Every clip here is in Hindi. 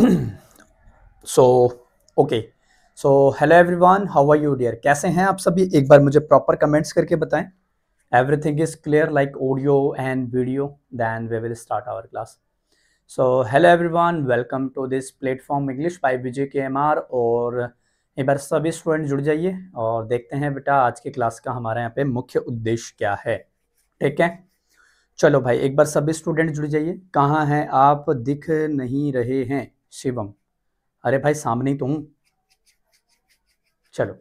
So okay so hello everyone, how are you dear? कैसे हैं आप सभी? एक बार मुझे प्रॉपर कमेंट्स करके बताएं. Everything is clear like audio and video? Then we will start our class. So hello everyone, welcome to this platform English by Vijay K M are. और एक बार सभी स्टूडेंट जुड़ जाइए और देखते हैं बेटा आज की क्लास का हमारे यहाँ पे मुख्य उद्देश्य क्या है. ठीक है, चलो भाई एक बार सभी स्टूडेंट जुड़ जाइए. कहाँ हैं आप? दिख नहीं रहे हैं शिवम. अरे भाई सामने ही तो हूँ. चलो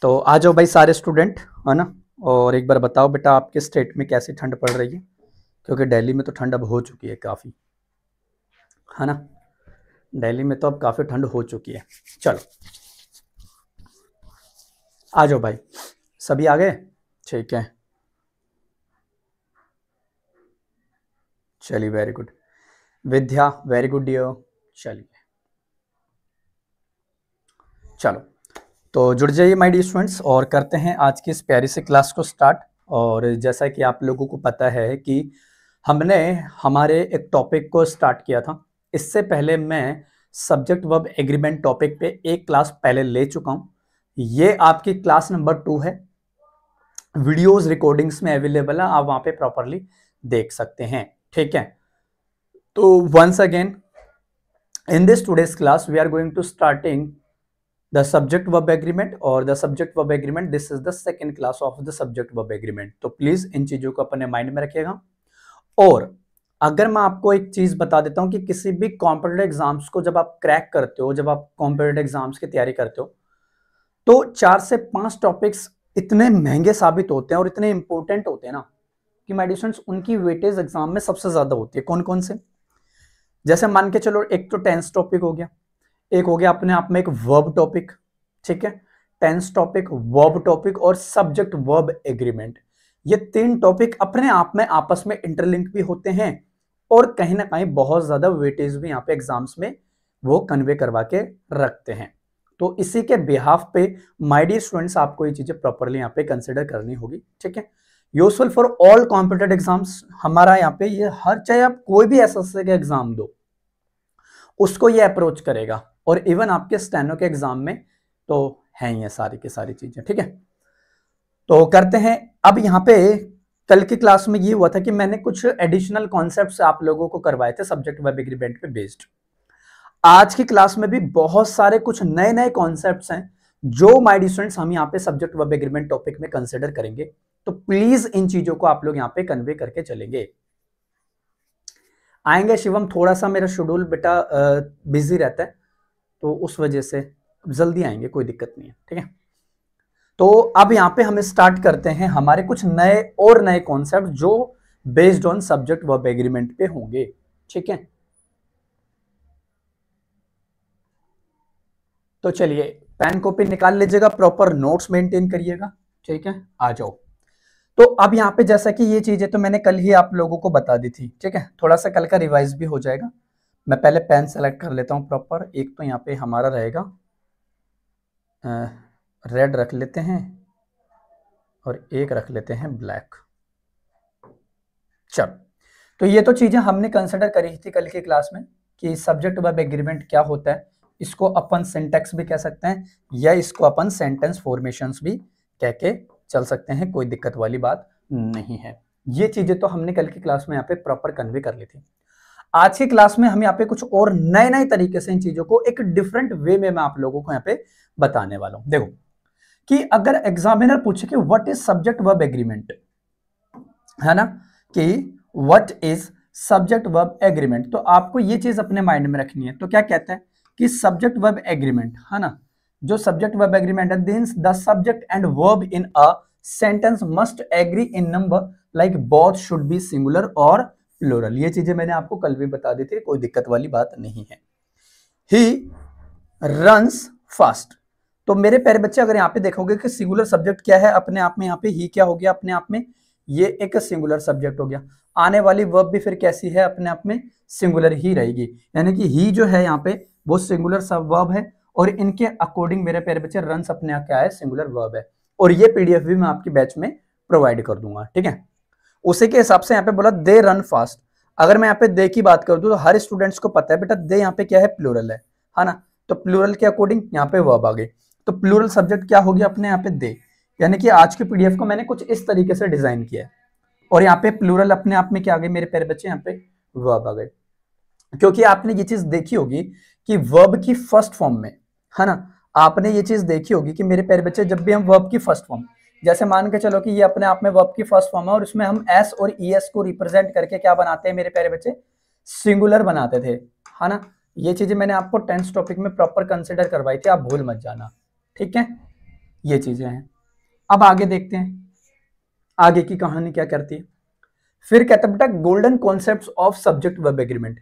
तो आ जाओ भाई सारे स्टूडेंट, है ना. और एक बार बताओ बेटा आपके स्टेट में कैसी ठंड पड़ रही है, क्योंकि दिल्ली में तो ठंड अब हो चुकी है काफ़ी, है ना. दिल्ली में तो अब काफ़ी ठंड हो चुकी है. चलो आ जाओ भाई, सभी आ गए? ठीक है, चलिए वेरी गुड. विद्या वेरी गुड डियर. चलिए चलो तो जुड़ जाइए माय डियर स्टूडेंट्स और करते हैं आज की इस प्यारी से क्लास को स्टार्ट. और जैसा कि आप लोगों को पता है कि हमने हमारे एक टॉपिक को स्टार्ट किया था. इससे पहले मैं सब्जेक्ट वर्ब एग्रीमेंट टॉपिक पे एक क्लास पहले ले चुका हूं. ये आपकी क्लास नंबर 2 है. वीडियोस रिकॉर्डिंग्स में अवेलेबल है, आप वहां पे प्रॉपरली देख सकते हैं. ठीक है, तो once again in this today's class we are going to starting the subject verb agreement और the subject verb agreement. this is the second class of the subject verb agreement. तो प्लीज इन चीजों को अपने माइंड में रखिएगा. और अगर मैं आपको एक चीज बता देता हूं कि किसी भी कॉम्पिटिटिव एग्जाम्स को जब आप क्रैक करते हो, जब आप कॉम्पिटिटिव एग्जाम्स की तैयारी करते हो, तो 4 से 5 टॉपिक्स इतने महंगे साबित होते हैं और इतने इंपॉर्टेंट होते हैं ना कि माय डियर स्टूडेंट्स उनकी वेटेज एग्जाम में सबसे ज्यादा होती है. कौन कौन से? जैसे मान के चलो, एक तो टेंस टॉपिक हो गया, एक हो गया अपने आप में एक वर्ब टॉपिक. ठीक है, टेंस टॉपिक, वर्ब टॉपिक और सब्जेक्ट वर्ब एग्रीमेंट. ये 3 टॉपिक अपने आप में आपस में इंटरलिंक भी होते हैं और कहीं ना कहीं बहुत ज्यादा वेटेज भी यहाँ पे एग्जाम्स में वो कन्वे करवा के रखते हैं. तो इसी के बिहाफ पे माय डियर स्टूडेंट्स आपको ये चीजें प्रॉपरली यहाँ पे कंसिडर करनी होगी. ठीक है, useful for all competitive exams. हमारा यहाँ पे ये हर, चाहे आप कोई भी एसएससी का एग्जाम दो उसको ये अप्रोच करेगा. और इवन आपके स्टेनो के एग्जाम में तो है ये सारी की सारी चीजें. ठीक है, तो करते हैं. अब यहाँ पे कल की क्लास में ये हुआ था कि मैंने कुछ एडिशनल कॉन्सेप्ट्स आप लोगों को करवाए थे सब्जेक्ट वर्ब एग्रीमेंट पे बेस्ड. आज की क्लास में भी बहुत सारे कुछ नए नए कॉन्सेप्ट्स हैं जो माय डियर स्टूडेंट्स हम यहाँ पे सब्जेक्ट वर्ब एग्रीमेंट टॉपिक में कंसिडर करेंगे. तो प्लीज इन चीजों को आप लोग यहाँ पे कन्वे करके चलेंगे. आएंगे शिवम, थोड़ा सा मेरा शेड्यूल बेटा बिजी रहता है तो उस वजह से जल्दी आएंगे, कोई दिक्कत नहीं है. ठीक है, तो अब यहाँ पे हमें स्टार्ट करते हैं हमारे कुछ नए कॉन्सेप्ट जो based on subject verb agreement पे होंगे. ठीक है, तो चलिए पेन कॉपी निकाल लीजिएगा, प्रॉपर नोट्स मेंटेन करिएगा. ठीक है, आ जाओ. तो अब यहाँ पे जैसा कि ये चीजें तो मैंने कल ही आप लोगों को बता दी थी. ठीक है, थोड़ा सा कल का रिवाइज भी हो जाएगा. मैं पहले पेन सेलेक्ट कर लेता हूँ प्रॉपर. एक तो यहाँ पे हमारा रहेगा रेड रख लेते हैं और एक रख लेते हैं ब्लैक. चलो, तो ये तो चीजें हमने कंसिडर करी थी कल की क्लास में कि सब्जेक्ट वर्ब एग्रीमेंट क्या होता है. इसको अपन सिंटैक्स भी कह सकते हैं या इसको अपन सेंटेंस फॉर्मेशंस भी कह के चल सकते हैं, कोई दिक्कत वाली बात नहीं है. ये चीजें तो हमने कल की क्लास में यहाँ पे प्रॉपर कन्वे कर ली थी. आज की क्लास में हम यहाँ पे कुछ और नए नए तरीके से इन चीजों को एक डिफरेंट वे में मैं आप लोगों को यहाँ पे बताने वाला हूं. देखो कि अगर एग्जामिनर पूछे कि what is subject verb agreement, है ना, कि what is subject verb agreement, तो आपको ये चीज अपने माइंड में रखनी है. तो क्या कहता है कि सब्जेक्ट वर्ब एग्रीमेंट, है ना, जो सब्जेक्ट वर्ब एग्रीमेंट है, means the subject and verb in a sentence must agree in number like both should be singular और प्लूरल. ये चीजें मैंने आपको कल भी बता दी थी, कोई दिक्कत वाली बात नहीं है. He runs fast. तो मेरे प्यारे बच्चे अगर यहाँ पे देखोगे कि सिंगुलर सब्जेक्ट क्या है अपने आप में, यहाँ पे ही क्या हो गया अपने आप में, ये एक सिंगुलर सब्जेक्ट हो गया. आने वाली वर्ब भी फिर कैसी है अपने आप में, सिंगुलर ही रहेगी. यानी कि ही जो है यहाँ पे वो सिंगुलर सब वर्ब है और इनके अकॉर्डिंग मेरे प्यारे बच्चे रन्स अपने आप क्या है, सिंगुलर वर्ब है. और ये पीडीएफ भी मैं आपकी बैच में प्रोवाइड कर दूंगा. ठीक है, उसी के हिसाब से यहाँ पे बोला दे रन फास्ट. अगर मैं यहाँ पे दे की बात करूँ तो हर स्टूडेंट्स को पता है बेटा दे यहाँ पे क्या है, प्लूरल है ना। तो प्लूरल के अकॉर्डिंग यहाँ पे वर्ब आ गई, तो प्लूरल सब्जेक्ट क्या हो गया अपने यहाँ पे दे। यानी कि आज के पीडीएफ को मैंने कुछ इस तरीके से डिजाइन किया है, और यहाँ पे प्लूरल अपने आप में क्या आ गए मेरे प्यारे बच्चे, यहाँ पे वर्ब आ गए। क्योंकि आपने ये चीज देखी होगी कि वर्ब की फर्स्ट फॉर्म में, है ना, आपने ये चीज देखी होगी कि मेरे प्यारे बच्चे जब भी हम वर्ब की फर्स्ट फॉर्म, जैसे मान के चलो कि ये अपने आप में वर्ब की फर्स्ट फॉर्म है और इसमें हम एस और ईएस को रिप्रेजेंट करके क्या बनाते हैं मेरे प्यारे बच्चे, सिंगुलर बनाते थे, है ना। ये चीजें मैंने आपको टेंस टॉपिक में प्रॉपर कंसिडर करवाई थी, आप भूल मत जाना, ठीक है। ये चीजें हैं। अब आगे देखते हैं आगे की कहानी क्या करती है। फिर कहता है बेटा golden concepts of subject verb agreement.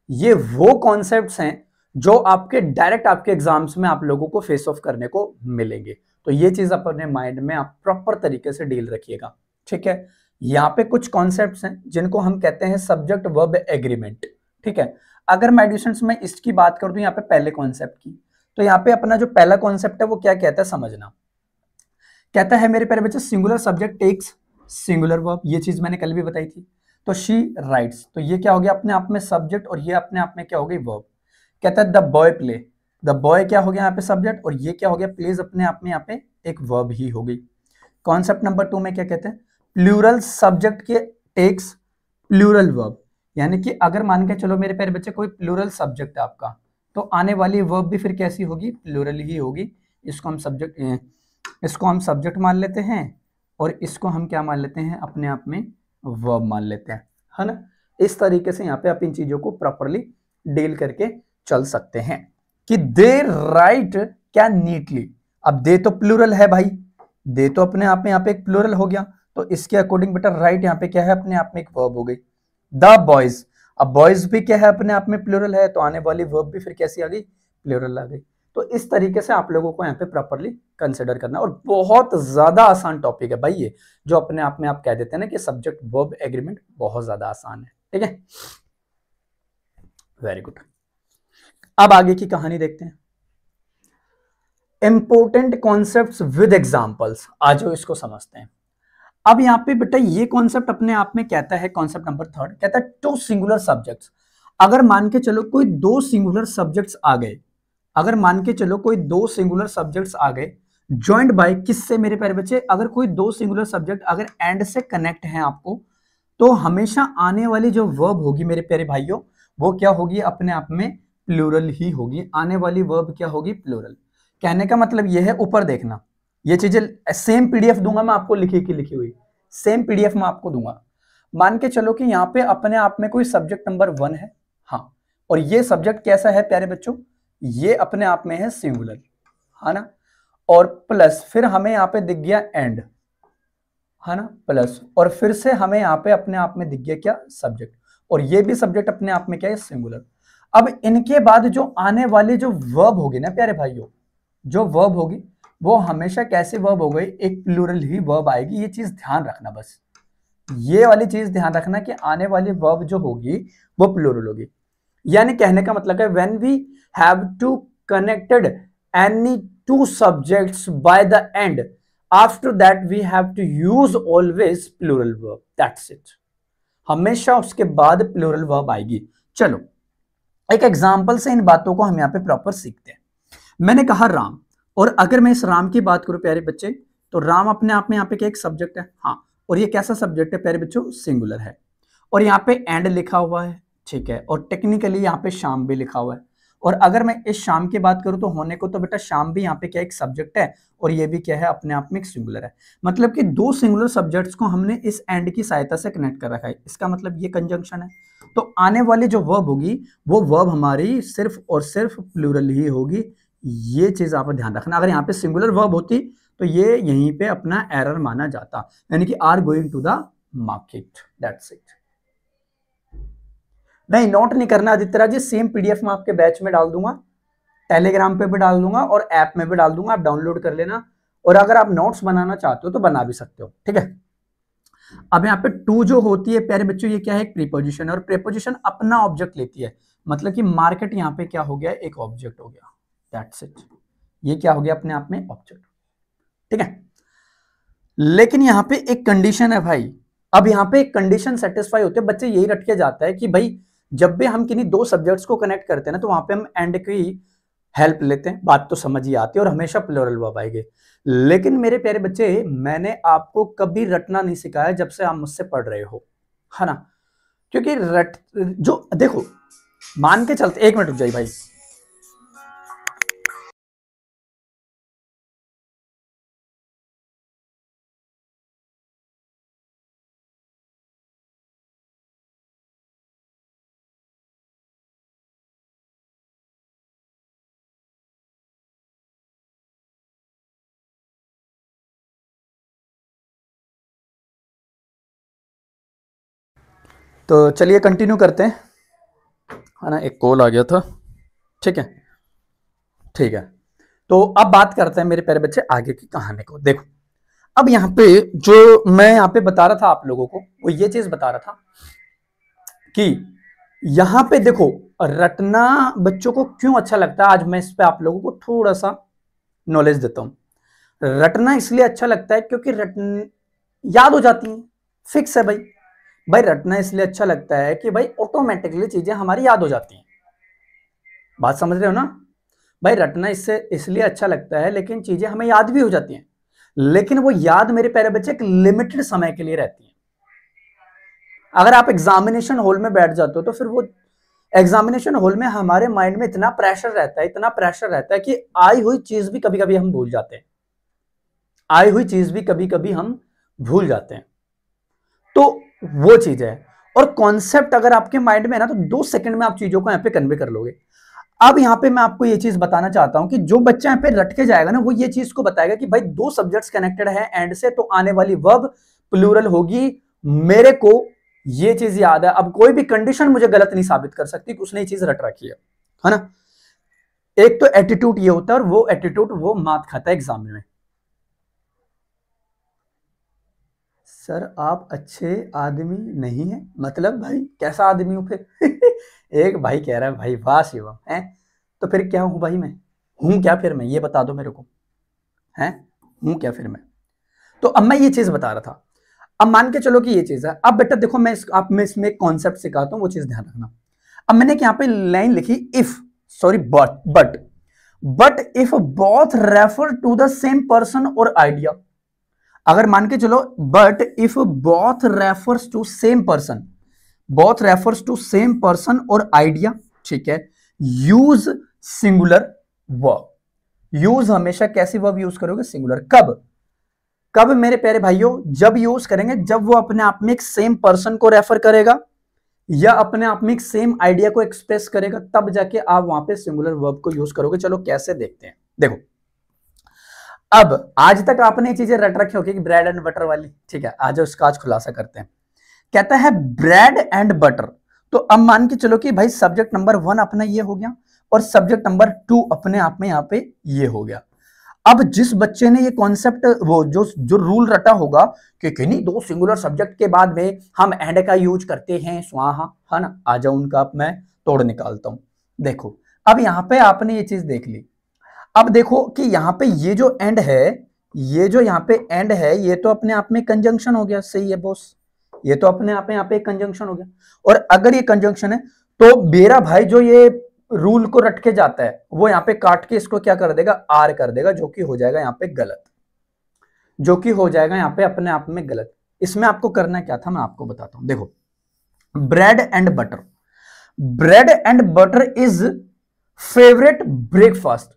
ये वो कॉन्सेप्ट्स हैं जो आपके डायरेक्ट आपके एग्जाम्स में आप लोगों को फेस ऑफ करने को मिलेंगे। तो ये चीज अपने माइंड में आप प्रॉपर तरीके से डील रखिएगा, ठीक है। यहाँ पे कुछ कॉन्सेप्ट्स हैं जिनको हम कहते हैं सब्जेक्ट वर्ब एग्रीमेंट, ठीक है। अगर मैं एडिशंस में इसकी बात करूं तो यहाँ पे पहले कॉन्सेप्ट की, तो यहाँ पे अपना जो पहला कॉन्सेप्ट है वो क्या कहता है समझना। कहता है मेरे प्यारे बच्चे singular subject takes singular verb, ये चीज मैंने कल भी बताई थी। तो शी राइट्स, तो ये क्या हो गया अपने आप में सब्जेक्ट और ये अपने आप में क्या हो गई वर्ब। कहता है the boy play, the boy क्या हो गया यहाँ पे सब्जेक्ट और ये क्या हो गया प्लेज अपने आप में यहाँ पे एक वर्ब ही हो गई। कॉन्सेप्ट नंबर 2 में क्या कहते हैं प्लूरल सब्जेक्ट के टेक्स प्लूरल वर्ब, यानी कि अगर मान के चलो मेरे प्यारे बच्चे कोई प्लूरल सब्जेक्ट है आपका, तो आने वाली वर्ब भी फिर कैसी होगी, प्लूरल ही होगी। इसको हम सब्जेक्ट मान लेते हैं और इसको हम क्या मान लेते हैं अपने आप में वर्ब मान लेते हैं, है ना। इस तरीके से यहाँ पे आप इन चीजों को प्रॉपरली डील करके चल सकते हैं कि दे राइट क्या नीटली। अब दे तो प्लूरल है भाई, दे तो अपने आप में यहाँ पे एक प्लूरल हो गया, तो इसके अकॉर्डिंग बेटा राइट यहाँ पे क्या है अपने आप में एक वर्ब हो गई। द बॉयज, अब बॉयज भी क्या है अपने आप में प्लूरल है, तो आने वाली वर्ब भी फिर कैसी आ गई, प्लूरल आ गई। तो इस तरीके से आप लोगों को यहाँ पे प्रॉपरली कंसिडर करना, और बहुत ज्यादा आसान टॉपिक है भाई ये, जो अपने आप में आप कह देते हैं ना कि सब्जेक्ट वर्ब एग्रीमेंट बहुत ज्यादा आसान है, ठीक है। Very good. अब आगे की कहानी देखते हैं, इंपोर्टेंट कॉन्सेप्ट्स विद एग्जांपल्स। आज इसको समझते हैं। अब यहाँ पे बेटा ये कॉन्सेप्ट अपने आप में कहता है, कॉन्सेप्ट नंबर 3 कहता है टू सिंगुलर सब्जेक्ट्स। अगर मान के चलो कोई दो सिंगुलर सब्जेक्ट्स आ गए, अगर मान के चलो कोई दो सिंगुलर सब्जेक्ट्स आ गए जॉइंट बाय किससे मेरे प्यारे बच्चे, अगर कोई दो सिंगुलर सब्जेक्ट अगर एंड से कनेक्ट हैं आपको, तो हमेशा आने वाली जो वर्ब होगी मेरे प्यारे भाइयों वो क्या होगी अपने आप में प्लूरल ही होगी। आने वाली वर्ब क्या होगी, प्लूरल। कहने का मतलब यह है, ऊपर देखना, ये चीजें सेम पीडीएफ दूंगा मैं आपको लिखी की लिखी हुई, सेम पीडीएफ में आपको दूंगा। मान के चलो कि यहाँ पे अपने आप में कोई सब्जेक्ट नंबर 1 है, हाँ, और ये सब्जेक्ट कैसा है प्यारे बच्चों, ये अपने आप में है सिंगुलर, है ना, और प्लस फिर हमें यहाँ पे दिख गया एंड, है ना, प्लस और फिर से हमें यहाँ पे अपने आप में दिख गया क्या, सब्जेक्ट, और ये भी सब्जेक्ट अपने आप में क्या है, सिंगुलर। अब इनके बाद जो आने वाली जो वर्ब होगी ना प्यारे भाइयों, जो वर्ब होगी वो हमेशा कैसे वर्ब हो गई, एक प्लूरल ही वर्ब आएगी। ये चीज ध्यान रखना, बस ये वाली चीज ध्यान रखना कि आने वाली वर्ब जो होगी वो प्लूरल होगी। यानी कहने का मतलब है when we have to connected any two subjects by the and, after that we have to use always plural verb, that's it. हमेशा उसके बाद प्लूरल वर्ब आएगी। चलो एक एग्जांपल से इन बातों को हम यहाँ पे प्रॉपर सीखते हैं। मैंने कहा राम, और अगर मैं इस राम की बात करूं प्यारे बच्चे, तो राम अपने आप में यहाँ पे क्या एक सब्जेक्ट है, हाँ, और ये कैसा सब्जेक्ट है प्यारे बच्चों, सिंगुलर है, और यहाँ पे एंड लिखा हुआ है, ठीक है, और टेक्निकली यहाँ पे शाम भी लिखा हुआ है। और अगर मैं इस शाम की बात करूं तो होने को तो बेटा शाम भी यहाँ पे क्या एक सब्जेक्ट है, और ये भी क्या है अपने आप में एक सिंगुलर है। मतलब कि दो सिंगुलर सब्जेक्ट्स को हमने इस एंड की सहायता से कनेक्ट कर रखा है, इसका मतलब ये कंजंक्शन है। तो आने वाली जो वर्ब होगी वो वर्ब हमारी सिर्फ और सिर्फ प्लूरल ही होगी, ये चीज आप ध्यान रखना। अगर यहाँ पे सिंगुलर वर्ब होती तो ये यहीं पे अपना एरर माना जाता, यानी कि are going to the market, that's it. नहीं, नोट नहीं करना आदित्य राज जी, सेम पीडीएफ में आपके बैच में डाल दूंगा, टेलीग्राम पे भी डाल दूंगा और ऐप में भी डाल दूंगा, आप डाउनलोड कर लेना। और अगर आप नोट्स बनाना चाहते हो तो बना भी सकते हो, ठीक है। अब यहाँ पे टू जो होती है प्यारे बच्चों, ये क्या है, एक प्रीपोजिशन है, और प्रीपोजिशन अपना ऑब्जेक्ट लेती है, मतलब कि मार्केट यहाँ पे क्या हो गया, एक ऑब्जेक्ट हो गया, दैट्स इट। ये क्या हो गया अपने आप में, ऑब्जेक्ट, ठीक है। लेकिन यहाँ पे एक कंडीशन है भाई, अब यहाँ पे एक कंडीशन सेटिस्फाई होते हैं, बच्चे यही रट के जाता है कि भाई जब भी हम किन्हीं दो सब्जेक्ट्स को कनेक्ट करते हैं ना, तो वहां पे हम एंड की हेल्प लेते हैं, बात तो समझ ही आती है और हमेशा प्लूरल वर्ब आएगी। लेकिन मेरे प्यारे बच्चे, मैंने आपको कभी रटना नहीं सिखाया जब से आप मुझसे पढ़ रहे हो, है ना? क्योंकि रट जो देखो, मान के चलते, एक मिनट रुक जाइए भाई। तो चलिए कंटिन्यू करते हैं, है ना? एक कॉल आ गया था, ठीक है, ठीक है। तो अब बात करते हैं मेरे प्यारे बच्चे आगे की कहानी को। देखो, अब यहाँ पे जो मैं यहाँ पे बता रहा था आप लोगों को, वो ये चीज बता रहा था कि यहाँ पे देखो, रटना बच्चों को क्यों अच्छा लगता है, आज मैं इस पे आप लोगों को थोड़ा सा नॉलेज देता हूं। रटना इसलिए अच्छा लगता है क्योंकि याद हो जाती है, फिक्स है भाई। भाई रटना इसलिए अच्छा लगता है कि भाई ऑटोमेटिकली चीजें हमारी याद हो जाती हैं। बात समझ रहे हो ना? भाई रटना इससे इसलिए अच्छा लगता है, लेकिन चीजें हमें याद भी हो जाती हैं, लेकिन वो याद मेरे प्यारे बच्चे एक लिमिटेड समय के लिए रहती है। अगर आप एग्जामिनेशन हॉल में बैठ जाते हो तो फिर वो एग्जामिनेशन हॉल में हमारे माइंड में इतना प्रेशर रहता है, इतना प्रेशर रहता है कि आई हुई चीज भी कभी कभी हम भूल जाते हैं, आई हुई चीज भी कभी कभी हम भूल जाते हैं। तो वो चीज है, और कॉन्सेप्ट अगर आपके माइंड में है ना, तो 2 सेकंड में आप चीजों को यहाँ पे कन्वे कर लोगे। अब यहाँ पे मैं आपको ये चीज बताना चाहता हूं कि जो बच्चा यहाँ पे रट के जाएगा ना, वो ये चीज को बताएगा कि भाई दो सब्जेक्ट्स कनेक्टेड है एंड से, तो आने वाली वर्ब प्लूरल होगी। मेरे को ये चीज याद है, अब कोई भी कंडीशन मुझे गलत नहीं साबित कर सकती कि उसने ये चीज रट रखी है ना? एक तो एटीट्यूड ये होता है, और वो एटीट्यूड वो मात खाता है एग्जाम में। सर आप अच्छे आदमी नहीं है, मतलब भाई कैसा आदमी हूं फिर? एक भाई कह रहा है भाई वाह शिवम है, तो फिर क्या हूं भाई? मैं हूं क्या फिर? मैं ये बता दो मेरे को, है हूं क्या फिर मैं? तो अब मैं ये चीज बता रहा था, अब मान के चलो कि ये चीज है। अब बेटा देखो, आप मैं इसमें एक कॉन्सेप्ट सिखाता हूं, वो चीज ध्यान रखना। अब मैंने यहाँ पे लाइन लिखी, if sorry but if both refer to the same person और आइडिया। अगर मान के चलो, but if both refers to same person, both refers to same person और आइडिया, ठीक है, यूज सिंगुलर वर्ब। यूज हमेशा कैसी वर्ब यूज करोगे? सिंगुलर। कब कब मेरे प्यारे भाइयों? जब यूज करेंगे जब वो अपने आप में एक सेम पर्सन को रेफर करेगा या अपने आप में एक सेम आइडिया को एक्सप्रेस करेगा, तब जाके आप वहां पे सिंगुलर वर्ब को यूज करोगे। चलो कैसे देखते हैं। देखो, अब आज तक आपने ये चीजें रट रखी होगी कि ब्रेड एंड बटर वाली, ठीक है, आज उसका आज खुलासा करते हैं। कहता है ब्रेड एंड बटर। तो अब मान के चलो कि भाई सब्जेक्ट नंबर 1 अपना ये हो गया और सब्जेक्ट नंबर 2 अपने आप में यहाँ पे ये हो गया। अब जिस बच्चे ने ये कॉन्सेप्ट, वो जो रूल रटा होगा कि किन्हीं दो सिंगुलर सब्जेक्ट के बाद में हम एंड का यूज करते हैं स्वाहा, है ना, आ जाओ उनका अब मैं तोड़ निकालता हूं। देखो, अब यहाँ पे आपने ये चीज देख ली। अब देखो कि यहाँ पे ये जो एंड है, ये जो यहाँ पे एंड है, ये तो अपने आप में कंजंक्शन हो गया। सही है बॉस, ये तो अपने आप में यहाँ पे कंजंक्शन हो गया। और अगर ये कंजंक्शन है तो मेरा भाई जो ये रूल को रट के जाता है, वो यहाँ पे काट के इसको क्या कर देगा? आर कर देगा, जो कि हो जाएगा यहाँ पे गलत, जो कि हो जाएगा यहाँ पे अपने आप में गलत। इसमें आपको करना क्या था मैं आपको बताता हूं। देखो, bread and butter, bread and butter is favourite breakfast.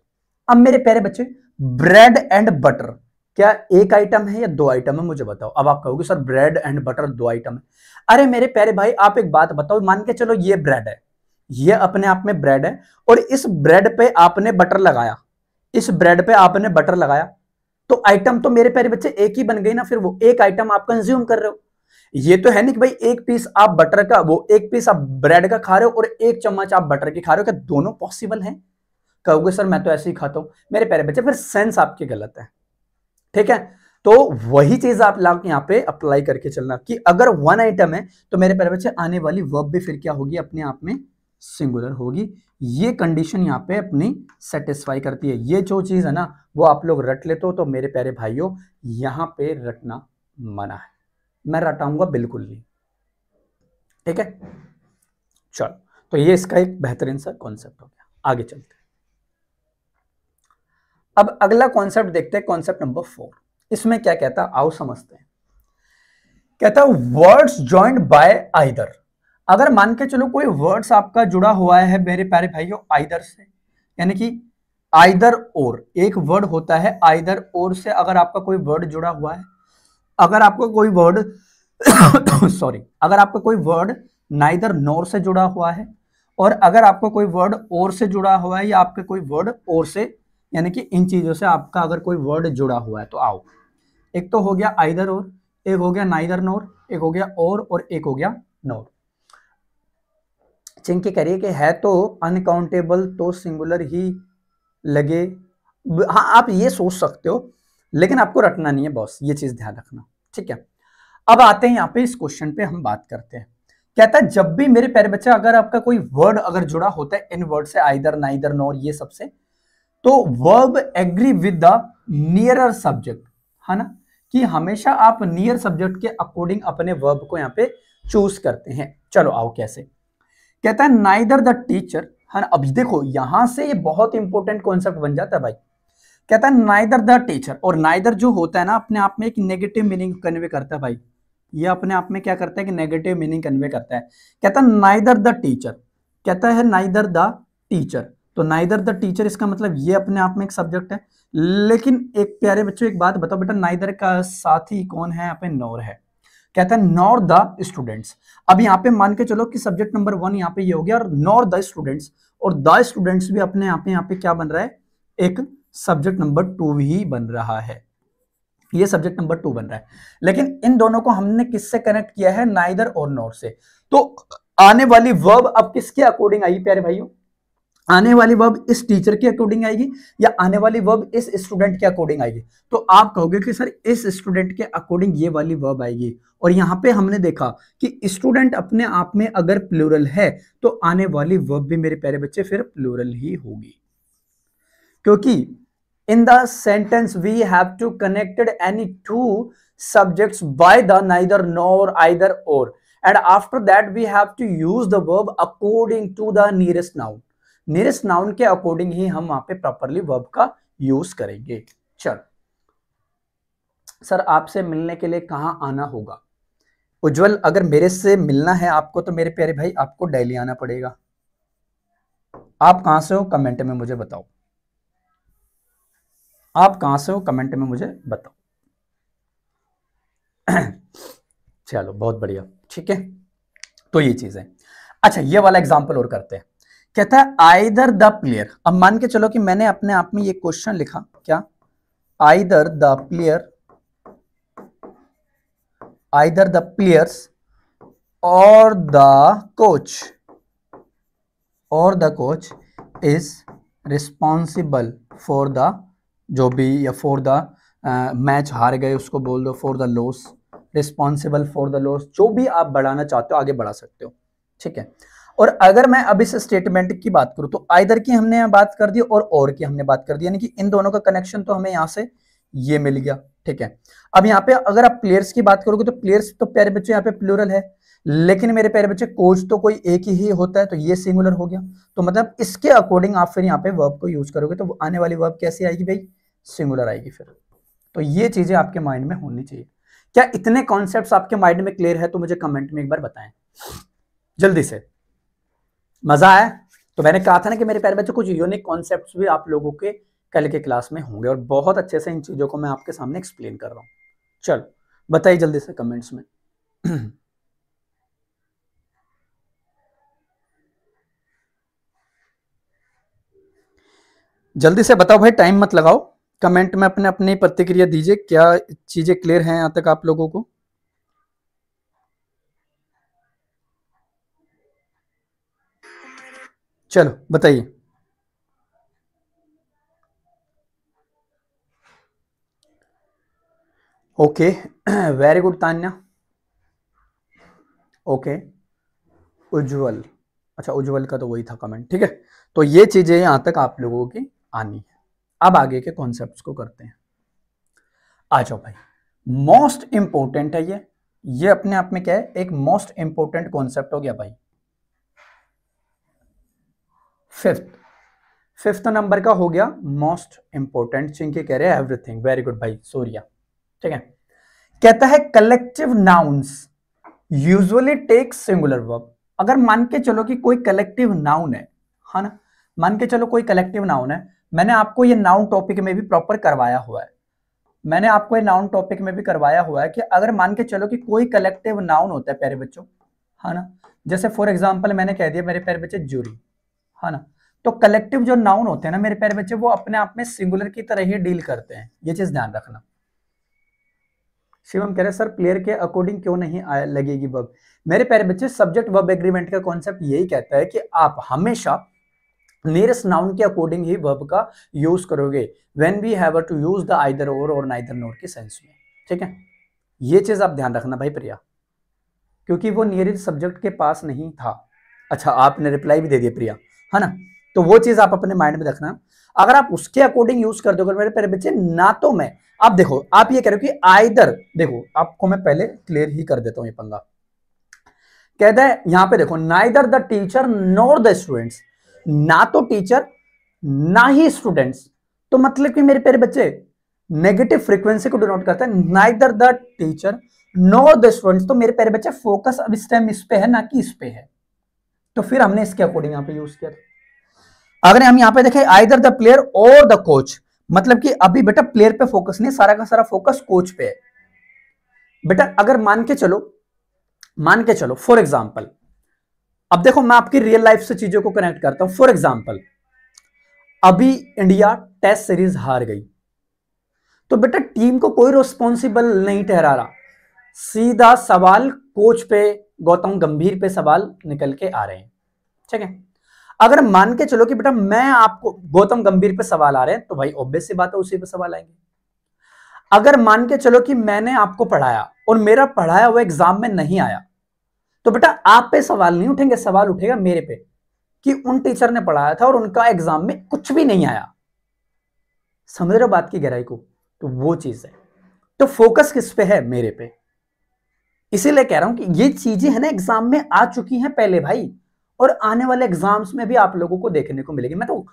अब मेरे प्यारे बच्चे, ब्रेड एंड बटर क्या एक आइटम है या दो आइटम है? मुझे बताओ। अब आप कहोगे sir bread and butter 2 item है। अरे मेरे प्यारे भाई, आप एक बात बताओ, मान के चलो ये ब्रेड है, ये अपने आप में ब्रेड है, और इस ब्रेड पे आपने बटर लगाया, इस ब्रेड पे आपने बटर लगाया, तो आइटम तो मेरे प्यारे बच्चे एक ही बन गई ना। फिर वो एक आइटम आप कंज्यूम कर रहे हो। ये तो है नहीं कि भाई एक पीस आप बटर का, वो एक पीस आप ब्रेड का खा रहे हो और एक चम्मच आप बटर की खा रहे हो। क्या दोनों पॉसिबल हैं? कहोगे सर मैं तो ऐसे ही खाता हूं। मेरे प्यारे बच्चे, फिर सेंस आपकी गलत है, ठीक है? तो वही चीज आप लाके यहाँ पे अप्लाई करके चलना कि अगर 1 आइटम है तो मेरे प्यारे बच्चे आने वाली वर्ब भी फिर क्या होगी? अपने आप में सिंगुलर होगी। ये कंडीशन यहाँ पे अपनी सेटिस्फाई करती है। ये जो चीज है ना, वो आप लोग रट लेते हो, तो मेरे प्यारे भाइयों यहाँ पे रटना मना है। मैं रटाऊंगा बिल्कुल नहीं। ठीक है, चलो, तो ये इसका एक बेहतरीन सा कॉन्सेप्ट हो गया। आगे चलते हैं। अब अगला कॉन्सेप्ट देखते हैं, कॉन्सेप्ट नंबर 4। इसमें क्या कहता है, आओ समझते हैं। कहता है वर्ड्स जॉइंड बाय आइदर। अगर मान के चलो कोई वर्ड्स आपका जुड़ा हुआ है मेरे प्यारे भाइयों आइदर से, यानी कि आइदर और, एक वर्ड होता है आइदर और से, अगर आपका कोई वर्ड जुड़ा हुआ है, अगर आपको कोई वर्ड सॉरी, अगर आपका कोई वर्ड नाइदर नोर से जुड़ा हुआ है, और अगर आपका कोई वर्ड और से जुड़ा हुआ है, या आपका कोई वर्ड और से, यानी कि इन चीजों से आपका अगर कोई वर्ड जुड़ा हुआ है, तो आओ, एक तो हो गया आइदर और, एक हो गया नाइदर नोर, एक हो गया और एक हो गया नोर। चिंकी करिए कि है तो अनकाउंटेबल तो सिंगुलर ही लगे। हाँ, आप ये सोच सकते हो, लेकिन आपको रटना नहीं है बॉस, ये चीज ध्यान रखना। ठीक है, अब आते हैं यहाँ पे इस क्वेश्चन पे, हम बात करते हैं। कहता है जब भी मेरे प्यारे बच्चे अगर आपका कोई वर्ड अगर जुड़ा होता है इन वर्ड से, आइदर नाइदर नोर ये सबसे, तो verb agree with the nearer subject, है ना, कि हमेशा आप नियर सब्जेक्ट के अकॉर्डिंग अपने वर्ब को यहाँ पे चूज करते हैं। चलो आओ कैसे। कहता है नाइदर द टीचर, है ना, अभी देखो यहां से ये बहुत इंपॉर्टेंट कॉन्सेप्ट बन जाता है भाई। कहता है नाइदर द टीचर, और नाइदर जो होता है ना अपने आप में एक नेगेटिव मीनिंग कन्वे करता है भाई, ये अपने आप में क्या करता है कि नेगेटिव मीनिंग कन्वे करता है। कहता है नाइदर द टीचर, कहता है नाइदर द टीचर, तो नाइदर द टीचर इसका मतलब ये अपने आप में एक सब्जेक्ट है। लेकिन एक प्यारे बच्चों एक बात बताओ बेटा, नाइदर का साथी कौन है यहाँ पे, नॉर है। कहता है नॉर द स्टूडेंट्स। अब यहाँ पे मान के चलो कि सब्जेक्ट नंबर 1 यहाँ पे ये हो गया, और नॉर द स्टूडेंट्स, और द स्टूडेंट्स भी अपने यहाँ पे क्या बन रहा है, एक सब्जेक्ट नंबर 2 ही बन रहा है, ये सब्जेक्ट नंबर 2 बन रहा है। लेकिन इन दोनों को हमने किससे कनेक्ट किया है, नाइदर और नॉर से। तो आने वाली वर्ब अब किसके अकॉर्डिंग आई प्यारे भाइयों, आने वाली वर्ब इस टीचर के अकॉर्डिंग आएगी, या आने वाली वर्ब इस स्टूडेंट के अकॉर्डिंग आएगी। तो आप कहोगे कि सर इस स्टूडेंट के अकॉर्डिंग ये वाली वर्ब आएगी, और यहां पे हमने देखा कि स्टूडेंट अपने आप में अगर प्लूरल है, तो आने वाली वर्ब भी मेरे प्यारे बच्चे फिर प्लूरल ही होगी, क्योंकि in the sentence we have to connected any two subjects by the neither nor either और, and after that we have to use the verb according to the nearest noun. Nearest noun के अकॉर्डिंग ही हम वहां पे प्रॉपरली वर्ब का यूज करेंगे। चल सर आपसे मिलने के लिए कहां आना होगा, उज्जवल अगर मेरे से मिलना है आपको तो मेरे प्यारे भाई आपको डेली आना पड़ेगा। आप कहां से हो कमेंट में मुझे बताओ, आप कहां से हो कमेंट में मुझे बताओ। चलो बहुत बढ़िया, ठीक है, तो ये चीज है। अच्छा ये वाला एग्जांपल और करते हैं। कहता है आइदर द प्लेयर, अब मान के चलो कि मैंने अपने आप में ये क्वेश्चन लिखा, क्या either the player, either the players और द कोच, और the coach is responsible for the, जो भी, या फॉर द मैच हार गए उसको बोल दो for the loss, responsible for the loss, जो भी आप बढ़ाना चाहते हो आगे बढ़ा सकते हो। ठीक है, और अगर मैं अब इस स्टेटमेंट की बात करूं तो आइदर की हमने यहाँ बात कर दी और की हमने बात कर दी, यानी कि इन दोनों का कनेक्शन तो हमें यहाँ से ये मिल गया। ठीक है, अब यहाँ पे अगर आप प्लेयर्स की बात करोगे तो प्लेयर्स तो प्यारे बच्चे यहाँ पे प्लूरल है, लेकिन मेरे प्यारे बच्चे कोच तो कोई एक ही होता है, तो ये सिंगुलर हो गया। तो मतलब इसके अकॉर्डिंग आप फिर यहाँ पे वर्ब को यूज करोगे तो आने वाली वर्ब कैसी आएगी भाई, सिंगुलर आएगी फिर। तो ये चीजें आपके माइंड में होनी चाहिए। क्या इतने कॉन्सेप्ट्स आपके माइंड में क्लियर है, तो मुझे कमेंट में एक बार बताएं जल्दी से। मजा आया? तो मैंने कहा था ना कि मेरे प्यारे बच्चों कुछ यूनिक कॉन्सेप्ट्स भी आप लोगों के कल के क्लास में होंगे, और बहुत अच्छे से इन चीजों को मैं आपके सामने एक्सप्लेन कर रहा हूं। चलो बताइए जल्दी से कमेंट्स में। जल्दी से बताओ भाई, टाइम मत लगाओ, कमेंट में अपने अपनी प्रतिक्रिया दीजिए, क्या चीजें क्लियर हैं यहां तक आप लोगों को। चलो बताइए। Okay, very good Tanya. Okay Ujjwal, अच्छा उज्जवल का तो वही था कमेंट। ठीक है, तो ये चीजें यहां तक आप लोगों की आनी है। अब आगे के कॉन्सेप्ट्स को करते हैं। आ जाओ भाई, मोस्ट इंपोर्टेंट है ये, ये अपने आप में क्या है, एक मोस्ट इंपोर्टेंट कॉन्सेप्ट हो गया भाई। फिफ्थ नंबर का हो गया मोस्ट इंपोर्टेंट। चिंकी कह रहे हैं एवरीथिंग, वेरी गुड भाई सूर्या, ठीक है। कहता है collective nouns usually take singular verb. अगर मान के चलो कि कोई कलेक्टिव नाउन है ना, मान के चलो कोई कलेक्टिव नाउन है, मैंने आपको ये नाउन टॉपिक में भी प्रॉपर करवाया हुआ है, मैंने आपको ये नाउन टॉपिक में भी करवाया हुआ है कि अगर मान के चलो कि कोई कलेक्टिव नाउन होता है प्यारे बच्चों, है ना, जैसे फॉर एग्जांपल मैंने कह दिया मेरे प्यारे बच्चे जूरी, है ना, तो कलेक्टिव जो नाउन होते हैं ना मेरे प्यारे बच्चे, वो अपने आप में सिंगुलर की तरह ही डील करते हैं, ये चीज ध्यान रखना। शिवम कह रहे सर प्लेयर के अकॉर्डिंग क्यों नहीं लगेगी वर्ब। मेरे प्यारे बच्चे सब्जेक्ट वर्ब एग्रीमेंट का कॉन्सेप्ट यही कहता है कि आप हमेशा नियरेस्ट नाउन के अकॉर्डिंग ही वर्ब का यूज करोगे when we have to use the either और नाइदर नोर के सेंस में, ठीक है। ये चीज आप ध्यान रखना भाई प्रिया, क्योंकि वो नियरेस्ट सब्जेक्ट के पास नहीं था। अच्छा आपने रिप्लाई भी दे दिया प्रिया, है ना, तो वो चीज आप अपने माइंड में रखना। अगर आप उसके अकॉर्डिंग यूज कर दोगे मेरे प्यारे बच्चे, ना तो मैं, आप देखो आप ये कह रहे हो कि आइदर, देखो आपको मैं पहले क्लियर ही कर देता हूं ये पंगा। कहता है यहां पे देखो neither the teacher nor the students, ना तो टीचर ना ही स्टूडेंट्स, तो मतलब कि मेरे प्यारे बच्चे नेगेटिव फ्रीक्वेंसी को डिनोट करता है, neither the teacher nor the students. तो मेरे प्यारे बच्चे फोकस अब इस टाइम इस पे है ना कि इस पे है, तो फिर हमने इसके अकॉर्डिंग यहां पे यूज किया। अगर हम यहां पे देखें आइदर द प्लेयर और द कोच, मतलब कि अभी बेटा प्लेयर पे फोकस नहीं, सारा का सारा फोकस कोच पे है। बेटा अगर मान के चलो फॉर एग्जांपल, अब देखो मैं आपकी रियल लाइफ से चीजों को कनेक्ट करता हूं। फॉर एग्जांपल अभी इंडिया टेस्ट सीरीज हार गई, तो बेटा टीम को कोई रिस्पॉन्सिबल नहीं ठहरा रहा, सीधा सवाल कोच पे, गौतम गंभीर पे सवाल निकल के आ रहे हैं, ठीक है। अगर मान के चलो कि बेटा मैं आपको, गौतम गंभीर पे सवाल आ रहे हैं, तो भाई ऑब्वियस सी बात है उसी पे सवाल आएंगे। अगर मान के चलो कि मैंने आपको पढ़ाया और मेरा पढ़ाया हुआ एग्जाम में नहीं आया, तो बेटा आप पे सवाल नहीं उठेंगे, सवाल उठेगा मेरे पे कि उन टीचर ने पढ़ाया था और उनका एग्जाम में कुछ भी नहीं आया। समझ रहे हो बात की गहराई को, तो वो चीज है। तो फोकस किस पे है, मेरे पे। इसीलिए कह रहा हूं कि ये चीजें है ना एग्जाम में आ चुकी हैं पहले भाई, और आने वाले एग्जाम्स में भी आप लोगों को देखने को मिलेगी। मैं तो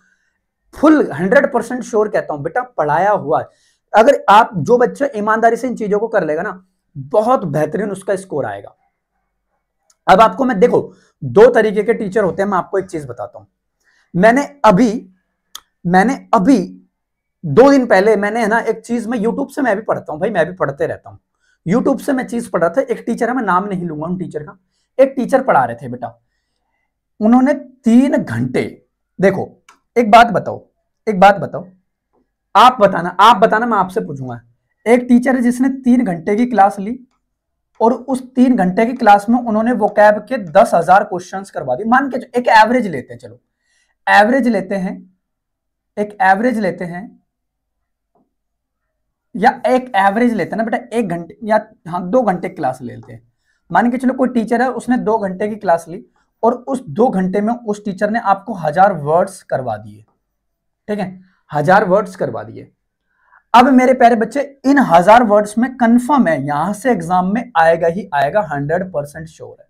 फुल 100% श्योर कहता हूं बेटा, पढ़ाया हुआ, अगर आप जो बच्चा ईमानदारी से इन चीजों को कर लेगा ना, बहुत बेहतरीन उसका स्कोर आएगा। अब आपको मैं देखो, दो तरीके के टीचर होते हैं, मैं आपको एक चीज बताता हूं। मैंने अभी 2 दिन पहले मैंने है ना एक चीज, मैं यूट्यूब से मैं भी पढ़ता हूं भाई, मैं भी पढ़ते रहता हूं, यूट्यूब से मैं चीज पढ़ रहा था। एक टीचर है, मैं नाम नहीं लूंगा उन टीचर का, एक टीचर पढ़ा रहे थे बेटा, उन्होंने 3 घंटे, देखो एक बात बताओ, आप बताना मैं आपसे पूछूंगा। एक टीचर है जिसने 3 घंटे की क्लास ली, और उस 3 घंटे की क्लास में उन्होंने वोकैब के 10,000 क्वेश्चंस करवा दिए। मान के एक एवरेज लेते हैं, चलो एवरेज लेते हैं, या एक एवरेज लेते हैं ना बेटा, 1 घंटे या हाँ 2 घंटे की क्लास ले लेते हैं। मान के चलो कोई टीचर है, उसने 2 घंटे की क्लास ली, और उस 2 घंटे में उस टीचर ने आपको 1000 वर्ड्स करवा दिए, ठीक है, 1000 वर्ड्स करवा दिए। अब मेरे प्यारे बच्चे, इन 1000 वर्ड्स में कंफर्म है यहां से एग्जाम में आएगा ही आएगा, 100% श्योर है।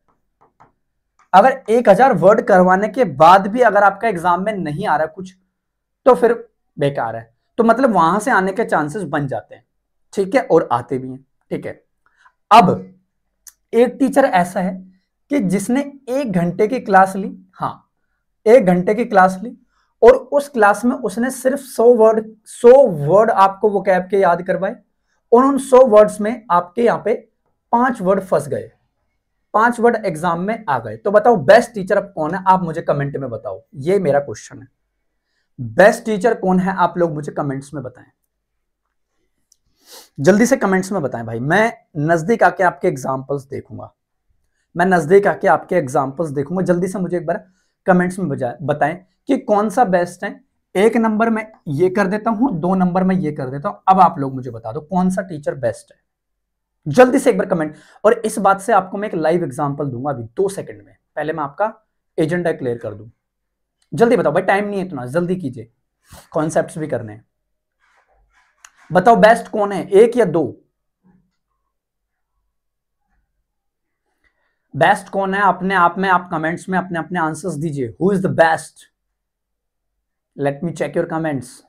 अगर 1000 वर्ड करवाने के बाद भी अगर आपका एग्जाम में नहीं आ रहा कुछ, तो फिर बेकार है। तो मतलब वहां से आने के चांसेस बन जाते हैं, ठीक है, और आते भी हैं, ठीक है। अब एक टीचर ऐसा है कि जिसने 1 घंटे की क्लास ली, हाँ 1 घंटे की क्लास ली, और उस क्लास में उसने सिर्फ 100 वर्ड आपको वोकैब के याद करवाए, और उन 100 वर्ड्स में आपके यहां पे 5 वर्ड फंस गए, 5 वर्ड एग्जाम में आ गए। तो बताओ बेस्ट टीचर अब कौन है, आप मुझे कमेंट में बताओ, ये मेरा क्वेश्चन है। बेस्ट टीचर कौन है, आप लोग मुझे कमेंट्स में बताएं, जल्दी से कमेंट्स में बताएं भाई। मैं नजदीक आके आपके एग्जांपल्स देखूंगा, जल्दी से मुझे एक बार कमेंट्स में बताएं कि कौन सा बेस्ट है। 1 नंबर में ये कर देता हूं, 2 नंबर में ये कर देता हूं। अब आप लोग मुझे बता दो कौन सा टीचर बेस्ट है, जल्दी से एक बार कमेंट। और इस बात से आपको मैं एक लाइव एग्जांपल दूंगा अभी 2 सेकंड में, पहले मैं आपका एजेंडा क्लियर कर दूं। जल्दी बताओ भाई, टाइम नहीं है इतना, जल्दी कीजिए, कॉन्सेप्ट्स भी करने हैं। बताओ बेस्ट कौन है, 1 या 2? बेस्ट कौन है अपने आप में, आप कमेंट्स में अपने अपने आंसर्स दीजिए। Who is the best? Let me check your comments.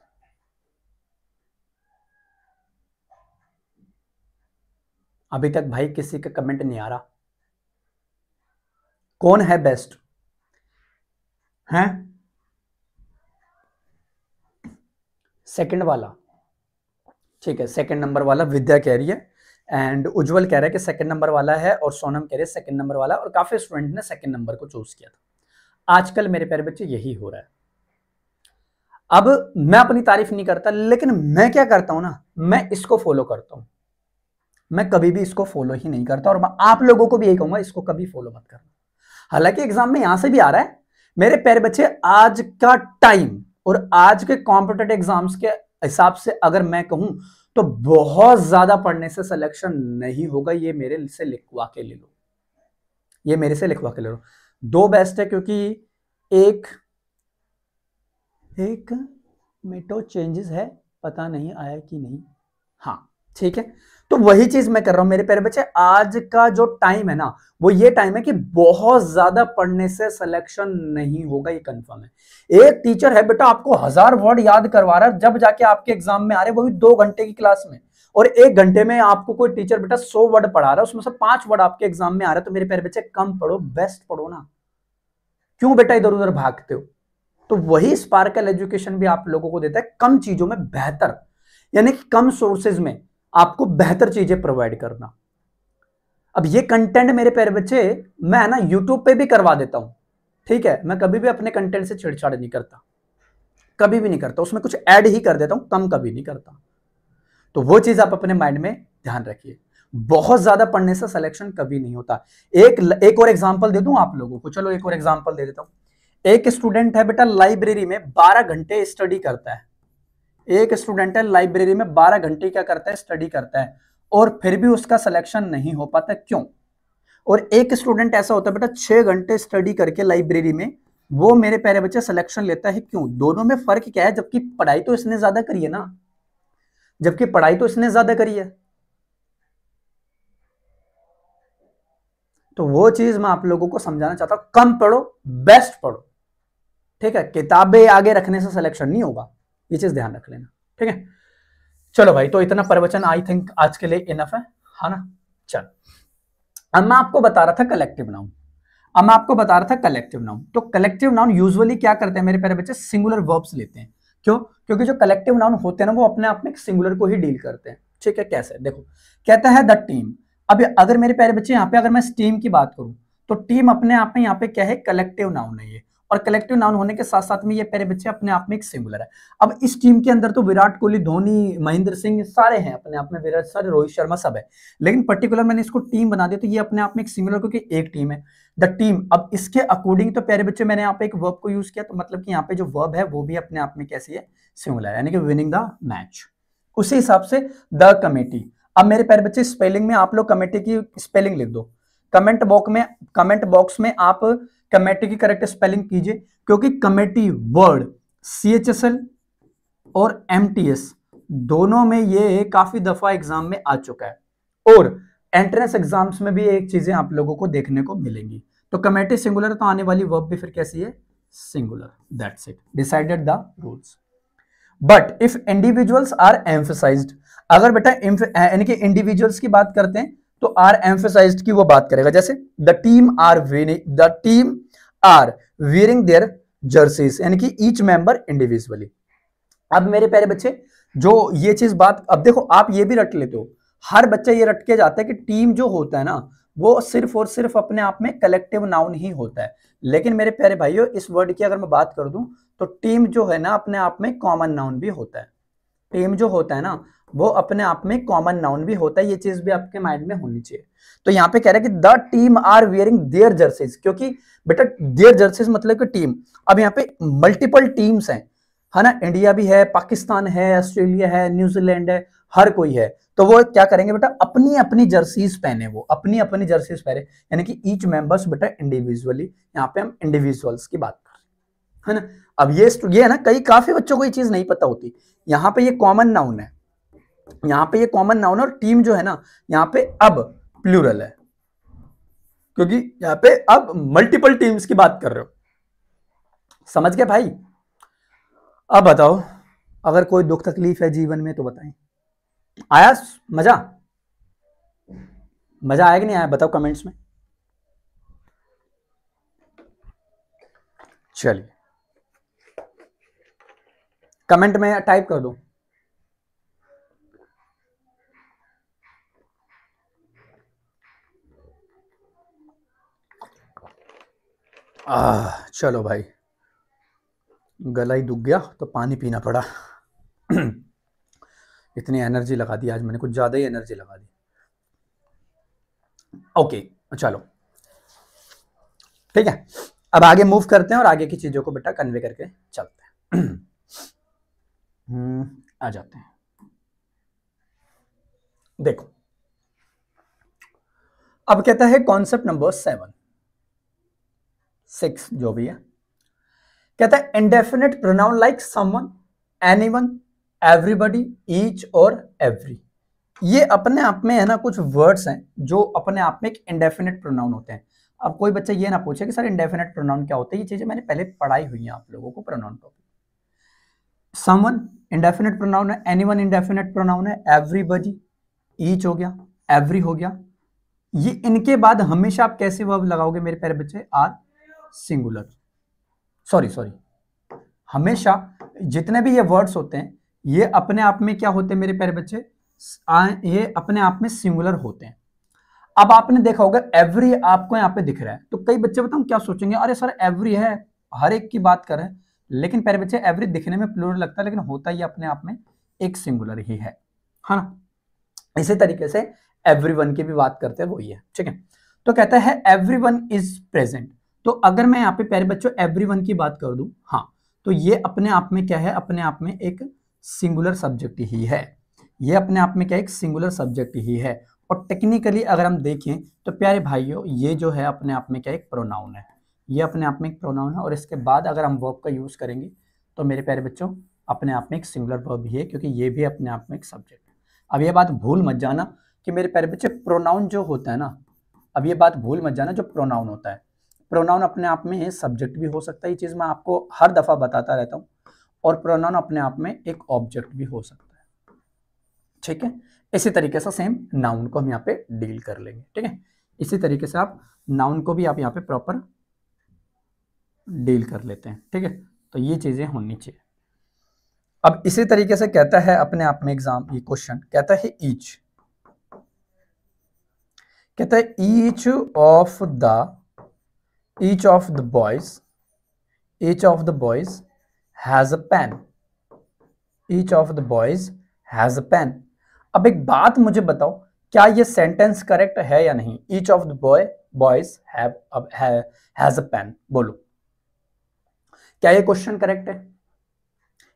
अभी तक भाई किसी का कमेंट नहीं आ रहा। कौन है बेस्ट? हैं? सेकंड वाला, ठीक है, सेकंड नंबर वाला विद्या कह रही है, एंड उज्जवल कह रहा है कि सेकंड नंबर वाला है, और सोनम कह रही है सेकंड नंबर वाला, और काफी स्टूडेंट ने सेकंड नंबर को चूज किया था। आजकल मेरे प्यारे बच्चे यही हो रहा है। अब मैं अपनी तारीफ नहीं करता, लेकिन मैं क्या करता हूं ना, मैं इसको फॉलो करता हूं। मैं कभी भी इसको फॉलो ही नहीं करता, और मैं आप लोगों को भी यही कहूंगा, इसको कभी फॉलो मत करना। हालांकि एग्जाम में यहां से भी आ रहा है मेरे प्यारे बच्चे, आज का टाइम और आज के कॉम्पिटेटिव एग्जाम्स के हिसाब से अगर मैं कहूं तो बहुत ज्यादा पढ़ने से सिलेक्शन नहीं होगा। ये मेरे से लिखवा के ले लो, ये मेरे से लिखवा के ले लो। दो बेस्ट है, क्योंकि एक मेटो चेंजेस है, पता नहीं आया कि नहीं। हाँ ठीक है, तो वही चीज मैं कर रहा हूं मेरे प्यारे बच्चे। आज का जो टाइम है ना, वो ये टाइम है कि बहुत ज्यादा पढ़ने से सिलेक्शन नहीं होगा, ये कंफर्म है। एक टीचर है बेटा आपको 1000 वर्ड याद करवा रहा है, जब जाके आपके एग्जाम में आ रहे, वो भी 2 घंटे की क्लास में, और 1 घंटे में आपको कोई टीचर बेटा 100 वर्ड पढ़ा रहा है, उसमें से 5 वर्ड आपके एग्जाम में आ रहा है। तो मेरे प्यारे बच्चे कम पढ़ो, बेस्ट पढ़ो ना, क्यों बेटा इधर उधर भागते हो? तो वही स्पार्कल एजुकेशन भी आप लोगों को देता है, कम चीजों में बेहतर, यानी कि कम सोर्सेज में आपको बेहतर चीजें प्रोवाइड करना। अब ये कंटेंट मेरे प्यारे बच्चे मैं ना यूट्यूब पे भी करवा देता हूं, ठीक है, मैं कभी भी अपने कंटेंट से छेड़छाड़ नहीं करता, कभी भी नहीं करता, उसमें कुछ ऐड ही कर देता हूं, कम कभी नहीं करता। तो वो चीज आप अपने माइंड में ध्यान रखिए, बहुत ज्यादा पढ़ने से सिलेक्शन कभी नहीं होता। एक और एग्जांपल दे दूं आप लोगों को, चलो एक और एग्जांपल दे देता हूं। एक स्टूडेंट है बेटा लाइब्रेरी में 12 घंटे स्टडी करता है, एक स्टूडेंट है लाइब्रेरी में 12 घंटे क्या करता है, स्टडी करता है, और फिर भी उसका सिलेक्शन नहीं हो पाता, क्यों? और एक स्टूडेंट ऐसा होता है बेटा 6 घंटे स्टडी करके लाइब्रेरी में, वो मेरे प्यारे बच्चे सिलेक्शन लेता है, क्यों? दोनों में फर्क क्या है? जबकि पढ़ाई तो इसने ज्यादा करी है ना, जबकि पढ़ाई तो इसने ज्यादा करी है। तो वो चीज मैं आप लोगों को समझाना चाहता हूं, कम पढ़ो, बेस्ट पढ़ो, ठीक है, किताबें आगे रखने से सिलेक्शन नहीं होगा, ये चीज ध्यान रख लेना, ठीक है। चलो भाई, तो इतना प्रवचन आई थिंक आज के लिए इनफ है ना? चल, अब मैं आपको बता रहा था कलेक्टिव नाउन, अब मैं आपको बता रहा था कलेक्टिव नाउन। तो कलेक्टिव नाउन यूजुअली क्या करते हैं मेरे प्यारे बच्चे, सिंगुलर वर्ब्स लेते हैं। क्यों? क्योंकि जो कलेक्टिव नाउन होते हैं ना, वो अपने आप में एक सिंगुलर को ही डील करते हैं, ठीक है। कैसे? देखो, कहता है द टीम। अब अगर मेरे प्यारे बच्चे यहाँ पे अगर मैं टीम की बात करूं, तो टीम अपने आप में यहाँ पे क्या है, कलेक्टिव नाउन है ये, और कलेक्टिव नाउन होने के साथ साथ में ये प्यारे बच्चे अपने आप में एक सिंगुलर है। अब इस टीम के अंदर तो विराट कोहली, धोनी, महेंद्र सिंह सारे हैं अपने आप में, विराट सारे, रोहित शर्मा सब है, लेकिन पर्टिकुलर मैंने इसको टीम बना दिया, तो ये अपने आप में एक सिंगुलर, क्योंकि एक टीम है द टीम। अब इसके अकॉर्डिंग तो प्यारे बच्चे मैंने यहाँ पे एक वर्ब को यूज किया, तो मतलब कि यहाँ पे जो वर्ब है वो भी अपने आप में कैसी है, सिंगुलर है, यानी कि विनिंग द मैच। उसी हिसाब से द कमेटी। अब मेरे प्यारे बच्चे स्पेलिंग में आप लोग कमेटी की स्पेलिंग लिख दो, कमेंट बॉक्स में आप कमेटी की करेक्ट स्पेलिंग कीजिए, क्योंकि कमेटी वर्ड CHSL और MTS दोनों में ये काफी दफा एग्जाम में आ चुका है, और एंट्रेंस एग्जाम्स में भी एक चीजें आप लोगों को देखने को मिलेंगी। तो कमेटी सिंगुलर, तो आने वाली वर्ब भी फिर कैसी है, singular. That's it, decided the rules. But if individuals are emphasised, अगर बेटा यानी कि इंडिविजुअल्स की बात करते हैं तो आर एम्फसाइज्ड की वो बात करेगा, जैसे the team are wearing their jerseys, यानी कि ईच मेंबर इंडिविजुअली। अब मेरे प्यारे बच्चे, जो ये चीज बात, अब देखो आप ये भी रट लेते हो, हर बच्चा ये रट के जाता है कि टीम जो होता है ना, वो सिर्फ और सिर्फ अपने आप में कलेक्टिव नाउन ही होता है। लेकिन मेरे प्यारे भाइयों, इस वर्ड की अगर मैं बात कर दूं, तो टीम जो है ना अपने आप में कॉमन नाउन भी होता है। टीम जो होता है ना, वो अपने आप में कॉमन नाउन भी होता है, ये चीज भी आपके माइंड में होनी चाहिए। तो यहाँ पे कह रहा है कि the team are wearing their jerseys, क्योंकि बेटा देयर जर्सीज मतलब कि टीम। अब यहाँ पे मल्टीपल टीम्स हैं, है ना, इंडिया भी है, पाकिस्तान है, ऑस्ट्रेलिया है, न्यूजीलैंड है, हर कोई है। तो वो क्या करेंगे बेटा, अपनी अपनी जर्सीज पहने, वो अपनी अपनी जर्सीज पहने, यानी कि ईच मेंबर्स बेटा इंडिविजुअली, यहाँ पे हम इंडिविजुअल्स की बात कर रहे हैं, है ना। अब ये है ना, काफी बच्चों को ये चीज नहीं पता होती, यहाँ पे ये कॉमन नाउन है, यहाँ पे ये कॉमन नाउन है, और टीम जो है ना यहाँ पे अब प्लूरल है, क्योंकि यहाँ पे आप मल्टीपल टीम्स की बात कर रहे हो। समझ गए भाई? अब बताओ, अगर कोई दुख तकलीफ है जीवन में तो बताएं। आया मजा? मजा आया कि नहीं आया बताओ कमेंट्स में। चलिए कमेंट में टाइप कर दो। चलो भाई, गला ही दुख गया तो पानी पीना पड़ा। इतनी एनर्जी लगा दी आज मैंने, कुछ ज्यादा ही एनर्जी लगा दी। ओके चलो ठीक है, अब आगे मूव करते हैं और आगे की चीजों को बेटा कन्वे करके चलते हैं। आ जाते हैं। देखो अब कहता है कॉन्सेप्ट नंबर 6 जो भी है, कहता है indefinite pronoun like someone, anyone, everybody, each और एवरी। ये अपने आप में है ना कुछ वर्ड्स हैं जो अपने आप में एक इंडेफिनिट प्रोनाउन होते हैं। अब कोई बच्चा ये ना पूछे कि सर इंडेफिनिट प्रोनाउन क्या होता है, ये चीजें मैंने पहले पढ़ाई हुई हैं आप लोगों को pronoun topic. Someone indefinite pronoun है, एनीवन इंडेफिनिट प्रोनाउन है, एवरीबॉडी, ईच हो गया, एवरी हो गया। ये इनके बाद हमेशा आप कैसे वर्ब लगाओगे मेरे प्यारे बच्चे? Are singular. सॉरी हमेशा जितने भी ये वर्ड्स होते हैं ये अपने आप में क्या होते हैं मेरे प्यारे बच्चे? ये अपने आप में सिंगुलर होते हैं। अब आपने देखा होगा एवरी आपको यहाँ पे दिख रहा है, तो कई बच्चे बताऊं क्या सोचेंगे, अरे सर एवरी है, हर एक की बात कर रहे हैं। लेकिन प्यारे बच्चे एवरी दिखने में प्लूरल लगता है, लेकिन होता ये अपने आप में एक सिंगुलर ही है ना। इसी तरीके से एवरीवन की भी बात करते हैं वही है, ठीक है। तो कहता है एवरीवन इज प्रेजेंट। तो अगर मैं यहाँ पे प्यारे बच्चों एवरीवन की बात कर दूं, हाँ, तो ये अपने आप में क्या है? अपने आप में एक सिंगुलर सब्जेक्ट ही है। ये अपने आप में क्या, एक सिंगुलर सब्जेक्ट ही है। और टेक्निकली अगर हम देखें तो प्यारे भाइयों ये जो है अपने आप में क्या, एक प्रोनाउन है। ये अपने आप में एक प्रोनाउन है, और इसके बाद अगर हम वर्ब का यूज करेंगे तो मेरे प्यारे बच्चों अपने आप में एक सिंगुलर वर्ब ही है, क्योंकि ये भी अपने आप में एक सब्जेक्ट है। अब ये बात भूल मत जाना कि मेरे प्यारे बच्चे प्रोनाउन जो होता है ना, अब ये बात भूल मत जाना, जो प्रोनाउन होता है, प्रोनाउन अपने आप में सब्जेक्ट भी हो सकता है। ये चीज मैं आपको हर दफा बताता रहता हूँ। और प्रोनाउन अपने आप में एक ऑब्जेक्ट भी हो सकता है, ठीक है। इसी तरीके से सेम नाउन को हम यहाँ पे डील कर लेंगे, ठीक है। इसी तरीके से आप नाउन को भी आप यहाँ पे प्रॉपर डील कर लेते हैं, ठीक है। तो ये चीजें होनी चाहिए। अब इसी तरीके से कहता है अपने आप में एग्जाम, ये क्वेश्चन कहता है ईच, कहता है each of the boys has a pen. Each of the boys has a pen. अब एक बात मुझे बताओ, क्या ये सेंटेंस करेक्ट है या नहीं? Each of the boys has a pen, बोलो क्या ये क्वेश्चन करेक्ट है?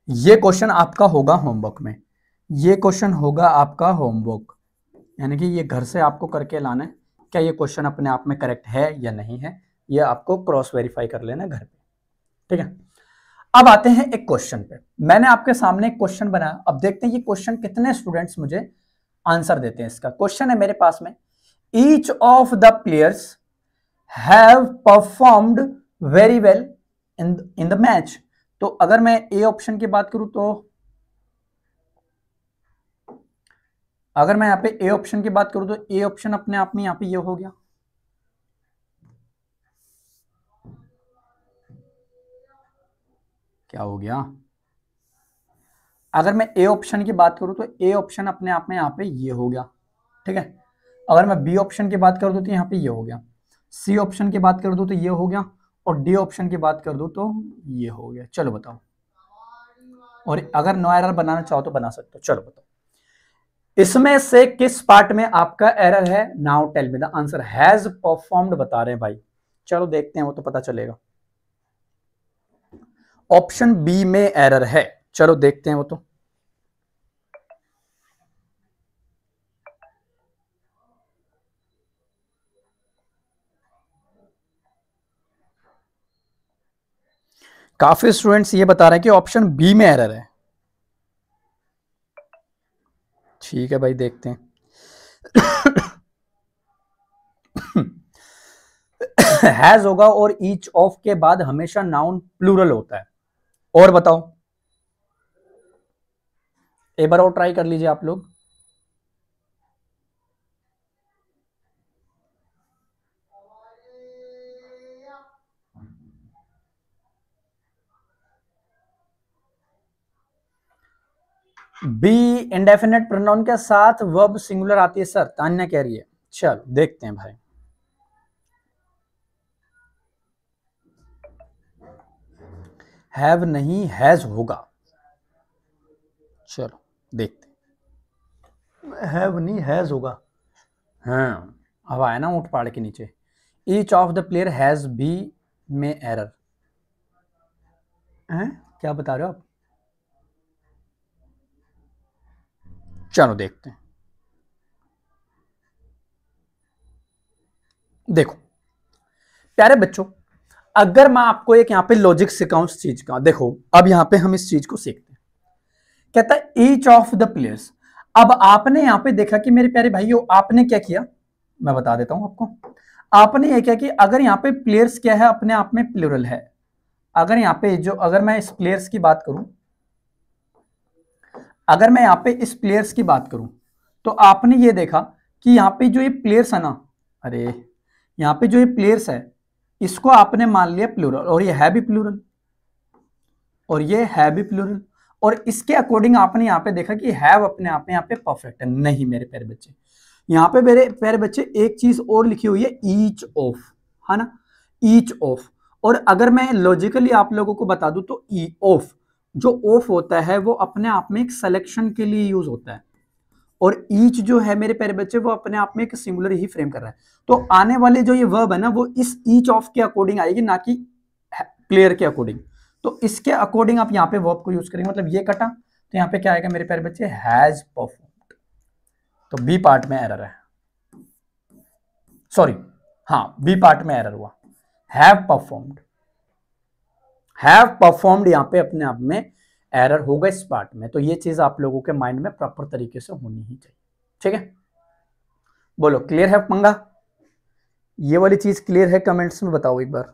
ये क्वेश्चन आपका होगा होमवर्क में, ये क्वेश्चन होगा आपका होमवर्क, यानी कि ये घर से आपको करके लाना है। क्या ये क्वेश्चन अपने आप में करेक्ट है या नहीं है, ये आपको क्रॉस वेरीफाई कर लेना घर पे, ठीक है। अब आते हैं एक क्वेश्चन पे। मैंने आपके सामने एक क्वेश्चन बनाया, अब देखते हैं ये क्वेश्चन कितने स्टूडेंट्स मुझे आंसर देते हैं। इसका क्वेश्चन है मेरे पास में, each of the players have performed very well in the match. तो अगर मैं ए ऑप्शन की बात करूं, तो अगर मैं यहाँ पे ए ऑप्शन की बात करूं तो ए ऑप्शन अपने आप में यहाँ पे ये हो गया, क्या हो गया? अगर मैं ए ऑप्शन की बात करूं तो ए ऑप्शन अपने आप में यहाँ पे ये हो गया, ठीक है। अगर मैं बी ऑप्शन की बात कर दूं तो यहाँ पे ये हो गया, सी ऑप्शन की बात कर दूं तो ये हो गया, और डी ऑप्शन की बात कर दूं तो ये हो गया। चलो बताओ, और अगर नो एरर बनाना चाहो तो बना सकते हो। चलो बताओ इसमें से किस पार्ट में आपका एरर है? Now tell me the answer. Has performed बता रहे हैं भाई, चलो देखते हैं वो तो पता चलेगा। ऑप्शन बी में एरर है, चलो देखते हैं वो तो। काफी स्टूडेंट्स ये बता रहे हैं कि ऑप्शन बी में एरर है। ठीक है भाई देखते हैं। हैज होगा और ईच ऑफ के बाद हमेशा नाउन प्लूरल होता है। और बताओ, एक बार और ट्राई कर लीजिए आप लोग। बी इंडेफिनेट प्रोनाउन के साथ वर्ब सिंगुलर आती है सर, तान्या कह रही है। चलो देखते हैं भाई। हैव नहीं हैज होगा। चलो देखते हैं। हैव नहीं हैज होगा। हाँ अब आया ना ऊंट पहाड़ के नीचे। Each of the player has B में एरर है, क्या बता रहे हो आप? चलो देखते हैं। देखो प्यारे बच्चों, अगर मैं आपको एक यहां पे लॉजिक सिखाऊं इस चीज का, देखो अब यहां पे हम इस चीज को सीखते हैं। कहता है ईच ऑफ द प्लेयर्स। अब आपने यहां पे देखा कि मेरे प्यारे भाइयों, आपने क्या किया, मैं बता देता हूं आपको। आपने ये क्या कि अगर यहां पे प्लेयर्स क्या है, अपने आप में प्लूरल है। अगर यहां पे जो, अगर मैं इस प्लेयर्स की बात करूं, अगर मैं यहां पे इस प्लेयर्स की बात करूं, तो आपने ये देखा कि यहां पे जो ये प्लेयर्स है ना, अरे यहां पे जो ये प्लेयर्स है, इसको आपने मान लिया प्लूरल, और ये है भी प्लूरल, और ये है भी प्लूरल, और इसके अकॉर्डिंग आपने यहां पे देखा कि हैव अपने आप में यहां पे परफेक्ट है। नहीं मेरे प्यारे बच्चे, यहां पे मेरे प्यारे बच्चे एक चीज और लिखी हुई है, ईच ऑफ, है ना, ईच ऑफ। और अगर मैं लॉजिकली आप लोगों को बता दूं तो ई ऑफ, जो ऑफ होता है वो अपने आप में एक सिलेक्शन के लिए यूज होता है, और ईच जो है मेरे प्यारे बच्चे वो अपने आप में एक सिंगुलर ही फ्रेम कर रहा है। तो आने वाले जो ये वर्ब है ना, वो इस ईच ऑफ के अकॉर्डिंग आएगी, ना कि प्लेयर के अकॉर्डिंग। तो इसके अकॉर्डिंग आप यहाँ पे वर्ब को यूज करेंगे, मतलब ये कटा, तो यहाँ पे क्या आएगा मेरे प्यारे बच्चे, हैज परफॉर्म्ड। तो बी पार्ट में एरर है, सॉरी, हाँ बी पार्ट में एरर हुआ, हैव परफॉर्म्ड। हैव परफॉर्म्ड यहाँ पे अपने आप में एरर होगा इस पार्ट में। तो ये चीज आप लोगों के माइंड में प्रॉपर तरीके से होनी ही चाहिए। ठीक है, बोलो क्लियर है पंगा? ये वाली चीज क्लियर है? कमेंट्स में बताओ एक बार।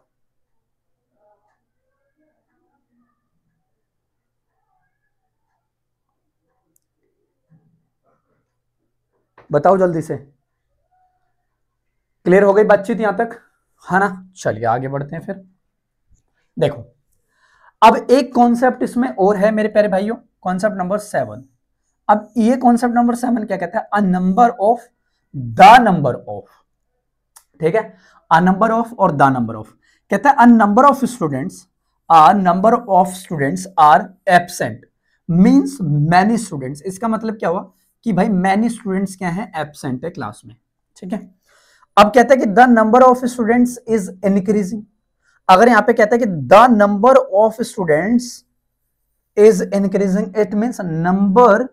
बताओ जल्दी से, क्लियर हो गई बातचीत यहां तक, है ना? चलिए आगे बढ़ते हैं फिर। देखो अब एक कॉन्सेप्ट इसमें और है मेरे प्यारे भाइयों, कॉन्सेप्ट नंबर 7। अब ये कॉन्सेप्ट नंबर 7 क्या कहता है, a number of, the number of, ठीक है, अ नंबर ऑफ और द नंबर ऑफ। कहता है a number of students, a number of students are absent means many students. इसका मतलब क्या हुआ कि भाई मैनी स्टूडेंट्स क्या है, एब्सेंट है क्लास में। ठीक है, अब कहता है कि the number of students is increasing. अगर यहां पे कहता है कि the number of students is increasing, it means number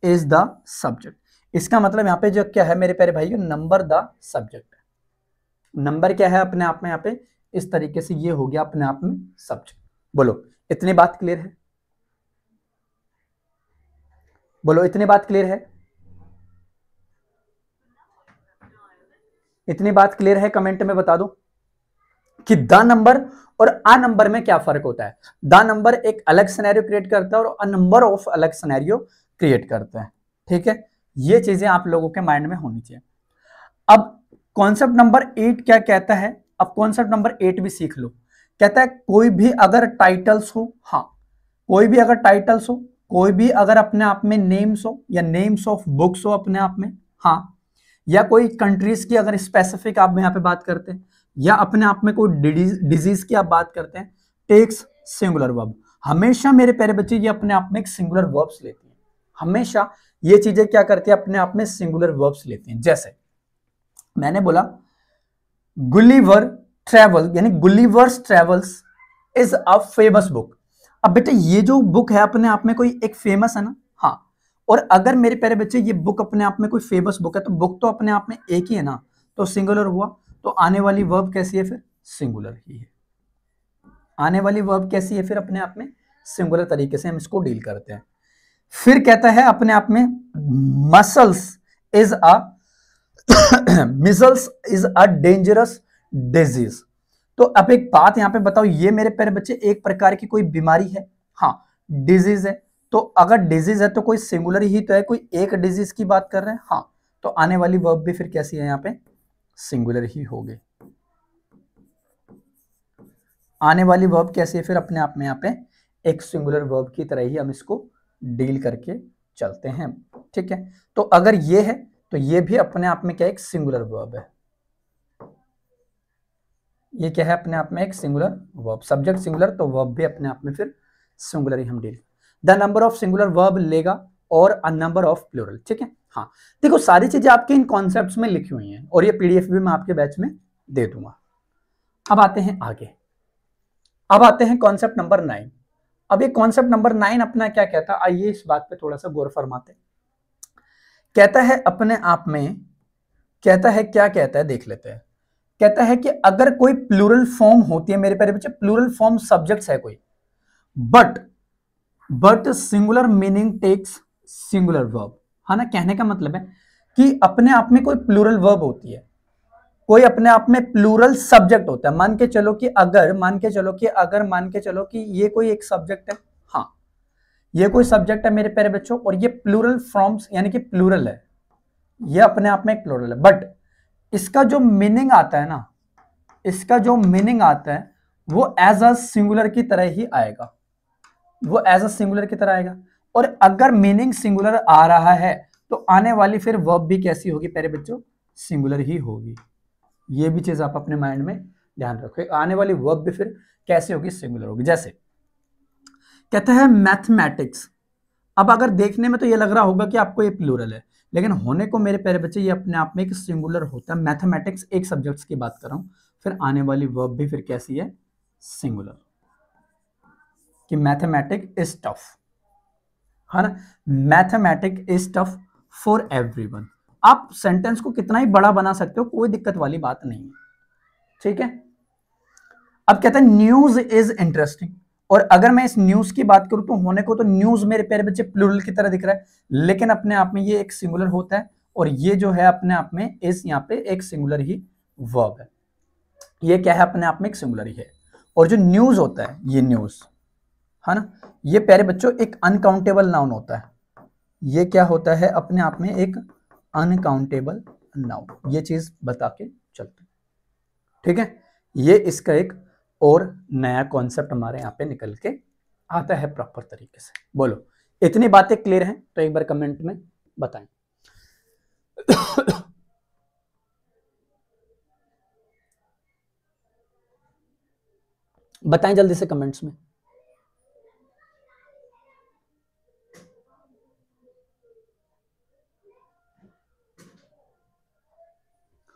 is the subject. इसका मतलब यहां पे जो क्या है मेरे प्यारे भाइयों, नंबर द सब्जेक्ट है। नंबर क्या है अपने आप में यहां पे, इस तरीके से ये हो गया अपने आप में सब्जेक्ट। बोलो इतनी बात क्लियर है? बोलो इतनी बात क्लियर है? इतनी बात क्लियर है? कमेंट में बता दो कि द नंबर और अ नंबर में क्या फर्क होता है। द नंबर एक अलग सिनेरियो क्रिएट करता है और अ नंबर ऑफ अलग सिनेरियो क्रिएट करता है। ठीक है, ये चीजें आप लोगों के माइंड में होनी चाहिए। अब कॉन्सेप्ट नंबर 8 क्या कहता है, अब कॉन्सेप्ट नंबर 8 भी सीख लो। कहता है कोई भी अगर टाइटल्स हो, हाँ कोई भी अगर टाइटल्स हो, कोई भी अगर अपने आप में नेम्स हो या नेम्स ऑफ बुक्स हो अपने आप में, हाँ, या कोई कंट्रीज की अगर स्पेसिफिक आप यहाँ पे बात करते हैं, या अपने आप में कोई डिजीज की आप बात करते हैं, टेक्स सिंगुलर वर्ब। हमेशा मेरे प्यारे बच्चे ये अपने आप में एक सिंगुलर वर्ब्स लेती हैं, हमेशा ये चीजें क्या करती है, अपने आप में सिंगुलर वर्ब्स लेती हैं। जैसे मैंने बोला गुलिवर ट्रेवल, यानी Gulliver's travels is a famous book. अब बेटा ये जो बुक है अपने आप में कोई एक फेमस है ना, हाँ, और अगर मेरे प्यारे बच्चे ये बुक अपने आप में कोई फेमस बुक है, तो बुक तो अपने आप में एक ही है ना, तो सिंगुलर हुआ, तो आने वाली वर्ब कैसी है फिर, सिंगुलर ही है। आने वाली वर्ब कैसी है फिर, अपने आप में सिंगुलर तरीके से हम इसको डील करते हैं। फिर कहता है अपने आप में muscles is a measles is a dangerous disease. तो अब एक बात यहां पे बताओ, ये मेरे प्यारे बच्चे एक प्रकार की कोई बीमारी है? हाँ, डिजीज है। तो अगर डिजीज है तो कोई सिंगुलर ही तो है, कोई एक डिजीज की बात कर रहे हैं। हाँ, तो आने वाली वर्ब भी फिर कैसी है? यहाँ पे सिंगुलर ही होगी। आने वाली वर्ब कैसी है? फिर अपने आप में यहाँ पे एक सिंगुलर वर्ब की तरह ही हम इसको डील करके चलते हैं। ठीक है, तो अगर ये है तो ये भी अपने आप में क्या, एक सिंगुलर वर्ब है। ये क्या है? अपने आप में एक सिंगुलर वर्ब। सब्जेक्ट सिंगुलर तो वर्ब भी अपने आप में फिर सिंगुलर ही हम deal. The number of singular verb लेगा और अ नंबर ऑफ प्लूरल। ठीक है, हाँ देखो सारी चीजें आपके इन कॉन्सेप्ट्स में लिखी हुई हैं और ये पीडीएफ भी मैं आपके बैच में दे दूंगा। अब आते हैं आगे, अब आते हैं कॉन्सेप्ट नंबर 9। अब ये कॉन्सेप्ट नंबर 9 अपना क्या कहता है, आइए इस बात पे थोड़ा सा गौर फरमाते। कहता है अपने आप में, कहता है क्या कहता है देख लेते हैं। कहता है कि अगर कोई प्लूरल फॉर्म होती है मेरे प्यारे बच्चे, प्लूरल फॉर्म सब्जेक्ट्स है कोई, but singular meaning takes singular verb. है ना, कहने का मतलब है कि अपने आप में कोई प्लूरल वर्ब होती है, कोई अपने आप में प्लूरल सब्जेक्ट होता है। मान के चलो कि ये कोई एक सब्जेक्ट है। हाँ, ये कोई सब्जेक्ट है मेरे प्यारे बच्चों और ये प्लूरल फॉर्म्स यानी कि प्लूरल है, ये अपने आप में एक प्लूरल है। बट इसका जो मीनिंग आता है ना, इसका जो मीनिंग आता है वो एज अ सिंगुलर की तरह ही आएगा, वो एज अ सिंगुलर की तरह आएगा। और अगर मीनिंग सिंगुलर आ रहा है तो आने वाली फिर वर्ब भी कैसी होगी प्यारे बच्चों? सिंगुलर ही होगी। ये भी चीज आप अपने माइंड में ध्यान रखो, आने वाली वर्ब भी फिर कैसे होगी? सिंगुलर होगी। जैसे कहता है मैथमेटिक्स। अब अगर देखने में तो ये लग रहा होगा कि आपको ये प्लूरल है, लेकिन होने को मेरे प्यारे बच्चे ये अपने आप में एक सिंगुलर होता है। मैथमेटिक्स एक सब्जेक्ट्स की बात कर रहा हूं, फिर आने वाली वर्ब भी फिर कैसी है? सिंगुलर। कि मैथमेटिक इज टफ, है ना, mathematic is tough for everyone. आप सेंटेंस को कितना ही बड़ा बना सकते हो, कोई दिक्कत वाली बात नहीं है। ठीक है, अब कहता है न्यूज इज इंटरेस्टिंग। और अगर मैं इस न्यूज की बात करूं तो होने को तो न्यूज मेरे प्यारे बच्चे प्लूरल की तरह दिख रहा है, लेकिन अपने आप में ये एक सिंगुलर होता है और ये जो है अपने आप में इस यहाँ पे एक सिंगुलर ही वर्ब है। ये क्या है? अपने आप में एक सिंगुलर ही है। और जो न्यूज होता है, ये न्यूज है ना, ये प्यारे बच्चों एक अनकाउंटेबल नाउन होता है। ये क्या होता है? अपने आप में एक अनकाउंटेबल नाउन। ये चीज बता के चलते हैं। ठीक है, ये इसका एक और नया कॉन्सेप्ट हमारे यहाँ पे निकल के आता है प्रॉपर तरीके से। बोलो इतनी बातें क्लियर हैं तो एक बार कमेंट में बताएं। बताएं जल्दी से कमेंट्स में।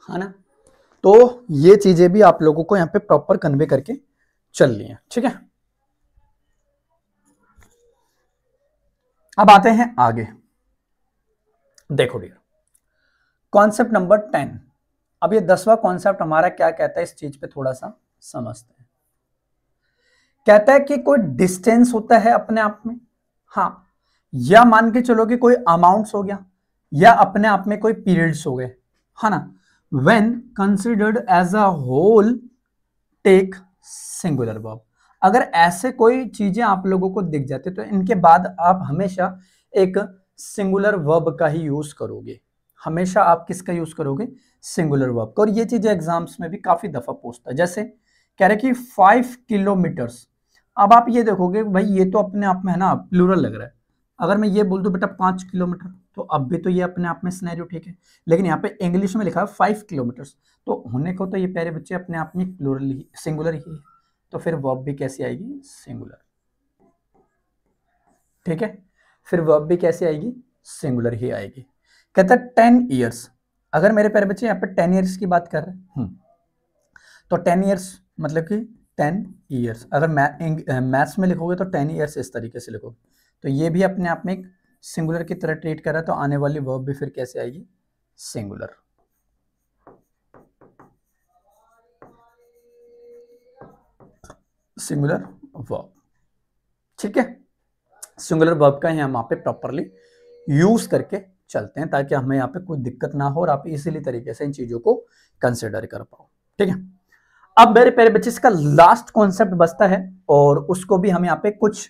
है ना, तो ये चीजें भी आप लोगों को यहाँ पे प्रॉपर कन्वे करके चलनी है। ठीक है, अब आते हैं आगे। देखो डियर, कॉन्सेप्ट नंबर 10। अब ये 10वां कॉन्सेप्ट हमारा क्या कहता है, इस चीज पे थोड़ा सा समझते हैं। कहता है कि कोई डिस्टेंस होता है अपने आप में, हाँ, या मान के चलो कि कोई अमाउंट्स हो गया, या अपने आप में कोई पीरियड्स हो गए, है ना। When considered as a whole take singular verb. अगर ऐसे कोई चीजें आप लोगों को दिख जाते तो इनके बाद आप हमेशा एक सिंगुलर वर्ब का ही यूज करोगे। हमेशा आप किसका यूज करोगे? सिंगुलर वर्ब का। और ये चीजें एग्जाम्स में भी काफी दफा पूछता है। जैसे कह रहे कि 5 किलोमीटर्स। अब आप ये देखोगे भाई ये तो अपने आप में है ना प्लूरल लग रहा है। अगर मैं ये बोल दूं बेटा 5 किलोमीटर तो अब भी तो ये अपने आप में सिनेरियो ठीक है, लेकिन यहाँ पे इंग्लिश में लिखा है 5 किलोमीटर्स, तो होने को तो ये प्यारे बच्चे अपने आप में प्लूरल ही, सिंगुलर ही है। तो फिर वर्ब भी कैसी आएगी? सिंगुलर। ठीक है, फिर वर्ब भी कैसे आएगी? सिंगुलर ही आएगी। कहता है 10 ईयर्स। अगर मेरे प्यारे बच्चे यहाँ पे 10 ईयर्स की बात कर रहे हैं तो 10 ईयर्स मतलब कि 10 ईयर्स। अगर मैथ्स में लिखोगे तो 10 ईयर्स इस तरीके से लिखोगे, तो ये भी अपने आप में एक सिंगुलर की तरह ट्रीट कर रहा है। तो आने वाली वर्ब भी फिर कैसे आएगी? सिंगुलर। Singular verb. ठीक है, सिंगुलर वर्ब का हम यहाँ पे प्रॉपरली यूज करके चलते हैं ताकि हमें यहाँ पे कोई दिक्कत ना हो और आप इसीलिए तरीके से इन चीजों को कंसिडर कर पाओ। ठीक है, अब मेरे प्यारे बच्चे इसका लास्ट कॉन्सेप्ट बचता है और उसको भी हम यहाँ पे कुछ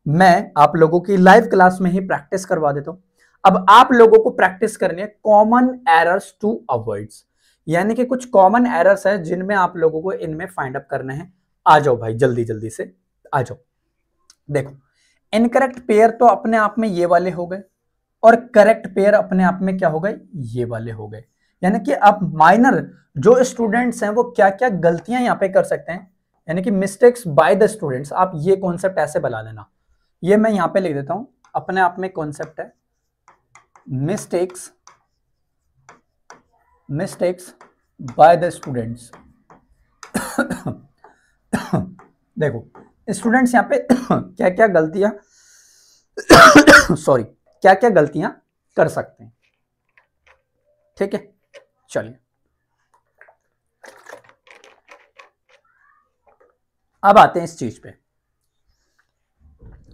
मैं आप लोगों की लाइव क्लास में ही प्रैक्टिस करवा देता हूं। अब आप लोगों को प्रैक्टिस करनी है कॉमन एरर्स टू अवॉइड, यानी कि कुछ कॉमन एरर्स है जिनमें आप लोगों को इनमें फाइंड अप करना है। आ जाओ भाई जल्दी जल्दी से आ जाओ। देखो इनकरेक्ट पेयर तो अपने आप में ये वाले हो गए और करेक्ट पेयर अपने आप में क्या हो गए, ये वाले हो गए। यानी कि आप माइनर जो स्टूडेंट्स हैं वो क्या क्या गलतियां यहां पे कर सकते हैं, यानी कि मिस्टेक्स बाय द स्टूडेंट्स। आप ये कॉन्सेप्ट ऐसे बना लेना, ये मैं यहां पे लिख देता हूं, अपने आप में कॉन्सेप्ट है मिस्टेक्स बाय द स्टूडेंट्स। देखो स्टूडेंट्स यहां पे क्या क्या गलतियां सॉरी क्या क्या गलतियां कर सकते हैं। ठीक है, चलिए अब आते हैं इस चीज पे।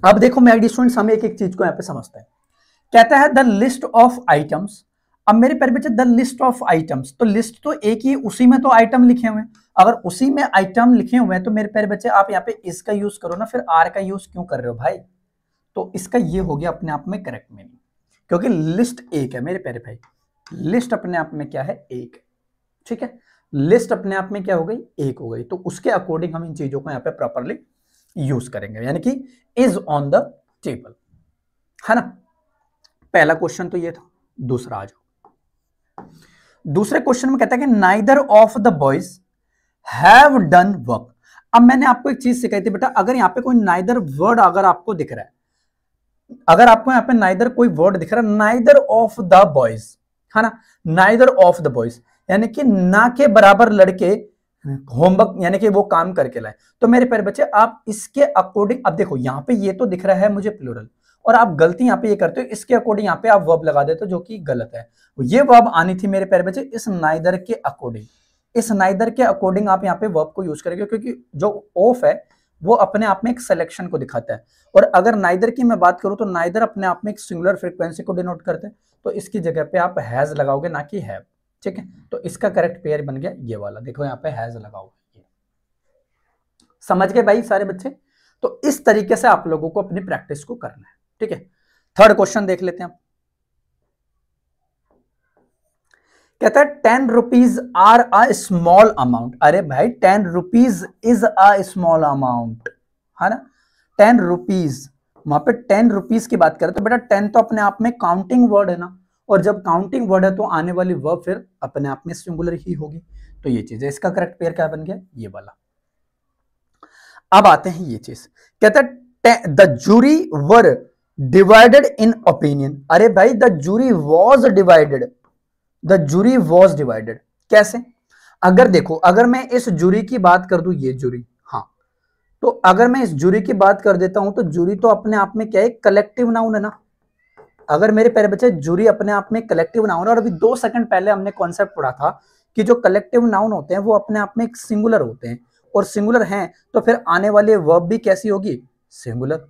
अब देखो मेरे स्टूडेंट्स हम एक एक चीज को यहां पे समझते हैं। कहता है द लिस्ट ऑफ आइटम्स। अब मेरे प्यारे बच्चे द लिस्ट ऑफ आइटम्स, तो लिस्ट तो एक ही, उसी में तो आइटम लिखे हुए हैं। अगर उसी में आइटम लिखे हुए हैं तो मेरे प्यारे बच्चे आप यहाँ पे इसका यूज करो ना, फिर आर का यूज क्यों कर रहे हो भाई। तो इसका ये हो गया अपने आप में करेक्ट मीनिंग, क्योंकि लिस्ट एक है मेरे प्यारे भाई, लिस्ट अपने आप में क्या है, एक। ठीक है, लिस्ट अपने आप में क्या हो गई, एक हो गई। तो उसके अकॉर्डिंग हम इन चीजों को यहाँ पे प्रॉपरली यूज करेंगे, यानी कि इज ऑन द टेबल, है ना। पहला क्वेश्चन तो ये था। दूसरा आ जाओ। दूसरे क्वेश्चन में कहता है कि neither of the boys have done work. अब मैंने आपको एक चीज सिखाई थी बेटा, अगर यहाँ पे कोई नाइदर वर्ड अगर आपको दिख रहा है, अगर आपको यहाँ पे नाइदर कोई वर्ड दिख रहा है, नाइदर ऑफ द बॉयज, है ना, नाइदर ऑफ द बॉयज यानी कि ना के बराबर लड़के होमवर्क यानी कि वो काम करके लाए। तो मेरे प्यारे बच्चे आप इसके अकॉर्डिंग, अब देखो यहाँ पे ये तो दिख रहा है मुझे प्लूरल, और आप गलती यहाँ पे ये करते हो, इसके अकॉर्डिंग यहाँ पे आप वर्ब लगा देते हो जो कि गलत है। ये वर्ब आनी थी मेरे प्यारे बच्चे इस नाइदर के अकॉर्डिंग। इस नाइदर के अकॉर्डिंग आप यहाँ पे वर्ब को यूज करेंगे, क्योंकि जो ऑफ है वो अपने आप में एक सिलेक्शन को दिखाता है, और अगर नाइदर की मैं बात करूं तो नाइदर अपने आप में एक सिंगुलर फ्रीक्वेंसी को डिनोट करते हैं, तो इसकी जगह पे आप हैज लगाओगे ना कि हैव। ठीक है, तो इसका करेक्ट पेयर बन गया ये वाला, देखो यहाँ पे हैज लगाओगे। समझ गए भाई सारे बच्चे। तो इस तरीके से आप लोगों को अपनी प्रैक्टिस को करना है। ठीक है, थर्ड क्वेश्चन देख लेते हैं। कहता है 10 rupees are a small amount. अरे भाई 10 rupees is a small amount, है ना। 10 रुपीज, वहां पे 10 रुपीज की बात करें तो बेटा 10 तो अपने आप में काउंटिंग वर्ड है ना, और जब काउंटिंग वर्ड है तो आने वाली वर्ब फिर अपने आप में सिंगुलर ही होगी। तो ये चीज है, इसका करेक्ट पेयर क्या बन गया, ये वाला। अब आते हैं ये चीज, कहता है the jury were divided in opinion. अरे भाई the jury was divided, the jury was divided कैसे। अगर देखो अगर मैं इस जूरी की बात कर दूं, ये जूरी, हाँ, तो अगर मैं इस जूरी की बात कर देता हूं तो जूरी तो अपने आप में क्या है, कलेक्टिव नाउन है ना। अगर मेरे प्यारे बच्चे जूरी अपने आप में कलेक्टिव नाउन है, और अभी 2 सेकंड पहले हमने कॉन्सेप्ट पढ़ा था कि जो कलेक्टिव नाउन होते हैं वो अपने आप में एक सिंगुलर होते हैं, और सिंगुलर हैं तो फिर आने वाली वर्ब भी कैसी होगी, सिंगुलर।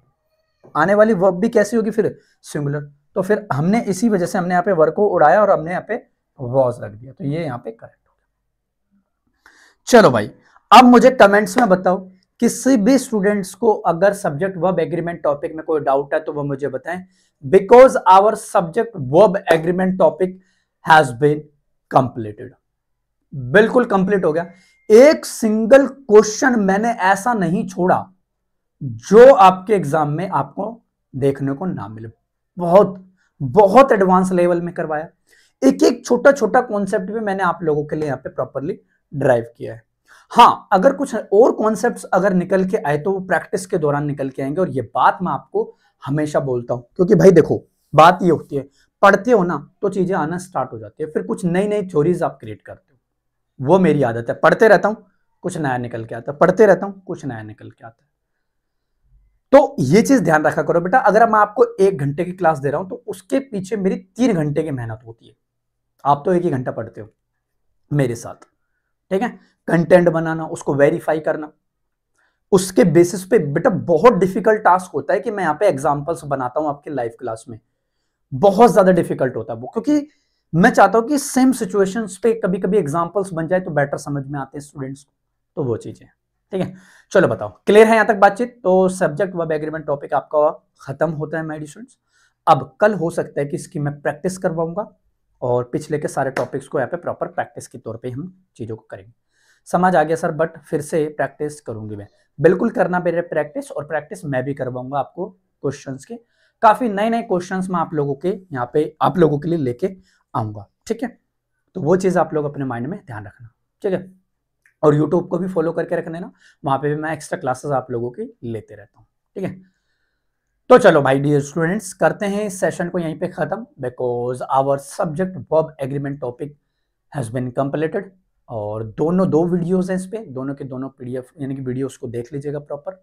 आने वाली वर्ब भी कैसी होगी फिर, सिंगुलर। तो फिर हमने इसी वजह से हमने यहाँ पे वर्ब को उड़ाया और हमने यहाँ पे वॉज रख दिया, तो ये यहाँ पे करेक्ट हो गया। चलो भाई अब मुझे कमेंट्स में बताओ, किसी भी स्टूडेंट्स को अगर सब्जेक्ट वर्ब एग्रीमेंट टॉपिक में कोई डाउट है तो वो मुझे बताएं, because our subject verb agreement topic has been completed. बिल्कुल कंप्लीट हो गया। एक सिंगल क्वेश्चन मैंने ऐसा नहीं छोड़ा जो आपके एग्जाम में आपको देखने को ना मिले। बहुत बहुत एडवांस लेवल में करवाया, एक एक छोटा छोटा कॉन्सेप्ट भी मैंने आप लोगों के लिए यहाँ पे प्रॉपरली ड्राइव किया है। हाँ, अगर कुछ और कॉन्सेप्ट्स अगर निकल के आए तो वो प्रैक्टिस के दौरान निकल के आएंगे, और ये बात मैं आपको हमेशा बोलता हूं, क्योंकि भाई देखो बात ये होती है, पढ़ते हो ना तो चीजें आना स्टार्ट हो जाती है, फिर कुछ नई नई थ्योरीज आप क्रिएट करते हो। वो मेरी आदत है, पढ़ते रहता हूं कुछ नया निकल के आता है, पढ़ते रहता हूं कुछ नया निकल के आता है। तो ये चीज ध्यान रखा करो बेटा, अगर मैं आपको 1 घंटे की क्लास दे रहा हूं तो उसके पीछे मेरी 3 घंटे की मेहनत होती है। आप तो 1 ही घंटा पढ़ते हो मेरे साथ, ठीक है। कंटेंट बनाना, उसको वेरीफाई करना, उसके बेसिस पे बेटा बहुत डिफिकल्ट टास्क होता है कि मैं यहाँ पे एग्जांपल्स बनाता हूं आपके लाइव क्लास में। बहुत ज्यादा डिफिकल्ट होता है वो, क्योंकि मैं चाहता हूं कि सेम सिचुएशंस पे कभी कभी एग्जांपल्स बन जाए तो बेटर समझ में आते हैं स्टूडेंट्स को। तो वो चीज़ें, ठीक है। चलो बताओ, क्लियर है यहाँ तक बातचीत? तो सब्जेक्ट वर्ब एग्रीमेंट टॉपिक आपका खत्म होता है माय स्टूडेंट्स। अब कल हो सकता है कि इसकी मैं प्रैक्टिस करवाऊंगा और पिछले के सारे टॉपिक्स को यहाँ पे प्रॉपर प्रैक्टिस के तौर पे हम चीज़ों को करेंगे। समझ आ गया सर, बट फिर से प्रैक्टिस करूंगी मैं, बिल्कुल करना मेरे प्रैक्टिस, और प्रैक्टिस मैं भी करवाऊंगा आपको क्वेश्चंस के, काफी नए नए क्वेश्चंस मैं आप लोगों के यहाँ पे आप लोगों के लिए लेके आऊंगा, ठीक है। तो वो चीज़ आप लोग अपने माइंड में ध्यान रखना, ठीक है। और यूट्यूब को भी फॉलो करके रख लेना, वहां पे भी मैं एक्स्ट्रा क्लासेस आप लोगों की लेते रहता हूँ, ठीक है। तो चलो भाई डियर स्टूडेंट्स, करते हैं इस सेशन को यहीं पे खत्म, because our subject verb agreement topic has been completed. और दोनों दो वीडियोस हैं इस पे, दोनों के दोनों पीडीएफ यानी कि वीडियोस को देख लीजिएगा प्रॉपर।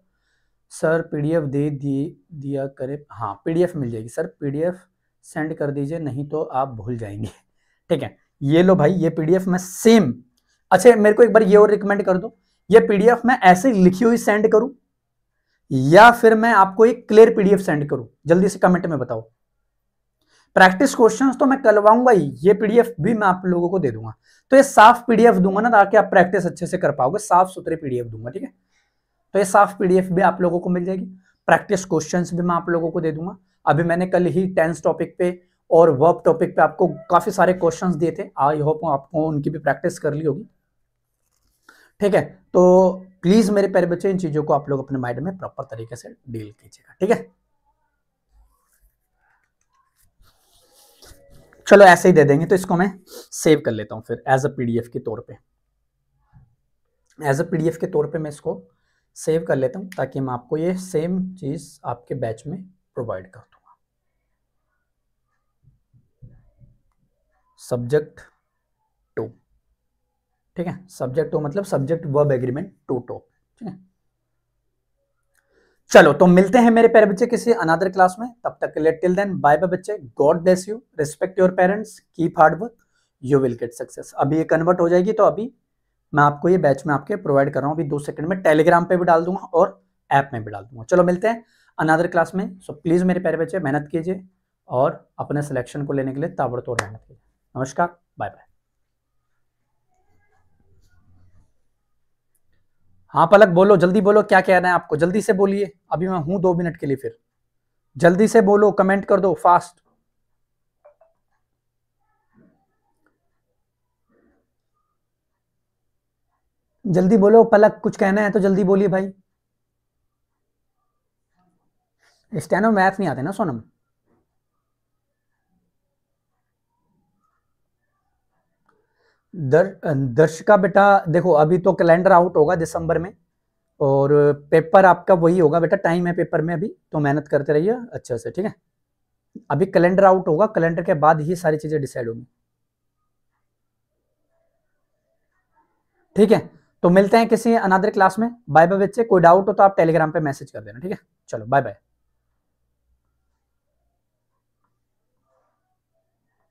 सर पीडीएफ दिया करे, हाँ पीडीएफ मिल जाएगी सर, पीडीएफ सेंड कर दीजिए नहीं तो आप भूल जाएंगे, ठीक है। ये लो भाई, ये पीडीएफ मैं सेम, अच्छा मेरे को एक बार ये और रिकमेंड कर दो, ये पीडीएफ मैं ऐसे लिखी हुई सेंड करूं या फिर मैं आपको एक क्लियर पीडीएफ सेंड करूं, जल्दी से कमेंट में बताओ। प्रैक्टिस क्वेश्चंस तो मैं करवाऊंगा ही, ये पीडीएफ भी मैं आप लोगों को दे दूंगा। तो ये साफ पीडीएफ दूंगा ना, ताकि आप प्रैक्टिस अच्छे से कर पाओगे, साफ सुथरे पीडीएफ दूंगा, ठीक है। तो ये साफ पीडीएफ भी आप लोगों को मिल जाएगी, प्रैक्टिस क्वेश्चंस भी मैं आप लोगों को दे दूंगा। अभी मैंने कल ही टेंस टॉपिक पे और वर्ब टॉपिक पे आपको काफी सारे क्वेश्चंस दिए थे, आई होप आपको उनकी भी प्रैक्टिस कर ली होगी, ठीक है। तो प्लीज मेरे प्यारे बच्चे, इन चीजों को आप लोग अपने माइंड में प्रॉपर तरीके से डील कीजिएगा, ठीक है। चलो ऐसे ही दे देंगे, तो इसको मैं सेव कर लेता हूं फिर एज अ पीडीएफ के तौर पे, एज अ पीडीएफ के तौर पे मैं इसको सेव कर लेता हूं, ताकि मैं आपको ये सेम चीज आपके बैच में प्रोवाइड कर दूंगा। सब्जेक्ट 2, ठीक है, सब्जेक्ट 2 मतलब सब्जेक्ट वर्ब एग्रीमेंट 2 टॉप, ठीक है। चलो तो मिलते हैं मेरे प्यारे बच्चे किसी अनदर क्लास में, तब तक के लिए टिल देन बाय बाय बच्चे, God bless you, respect your parents, keep hard work, you will get success. अभी ये कन्वर्ट हो जाएगी, तो अभी मैं आपको ये बैच में आपके प्रोवाइड कर रहा हूँ, अभी 2 सेकंड में टेलीग्राम पे भी डाल दूंगा और ऐप में भी डाल दूंगा। चलो मिलते हैं अनदर क्लास में। सो प्लीज मेरे प्यारे बच्चे मेहनत कीजिए और अपने सिलेक्शन को लेने के लिए ताबड़तोड़ मेहनत कीजिए। नमस्कार, बाय बाय। हाँ पलक बोलो, जल्दी बोलो, क्या कहना है आपको, जल्दी से बोलिए, अभी मैं हूं 2 मिनट के लिए, फिर जल्दी से बोलो, कमेंट कर दो फास्ट। जल्दी बोलो पलक, कुछ कहना है तो जल्दी बोलिए भाई। स्टेनो मैथ नहीं आते ना सोनम। दर्शिका बेटा देखो, अभी तो कैलेंडर आउट होगा दिसंबर में, और पेपर आपका वही होगा बेटा, टाइम है पेपर में अभी, तो मेहनत करते रहिए अच्छे से, ठीक है। अभी कैलेंडर आउट होगा, कैलेंडर के बाद ही सारी चीजें डिसाइड होंगी, ठीक है। तो मिलते हैं किसी अनदर क्लास में, बाय बाय बच्चे, कोई डाउट हो तो आप टेलीग्राम पे मैसेज कर देना, ठीक है। चलो बाय बाय।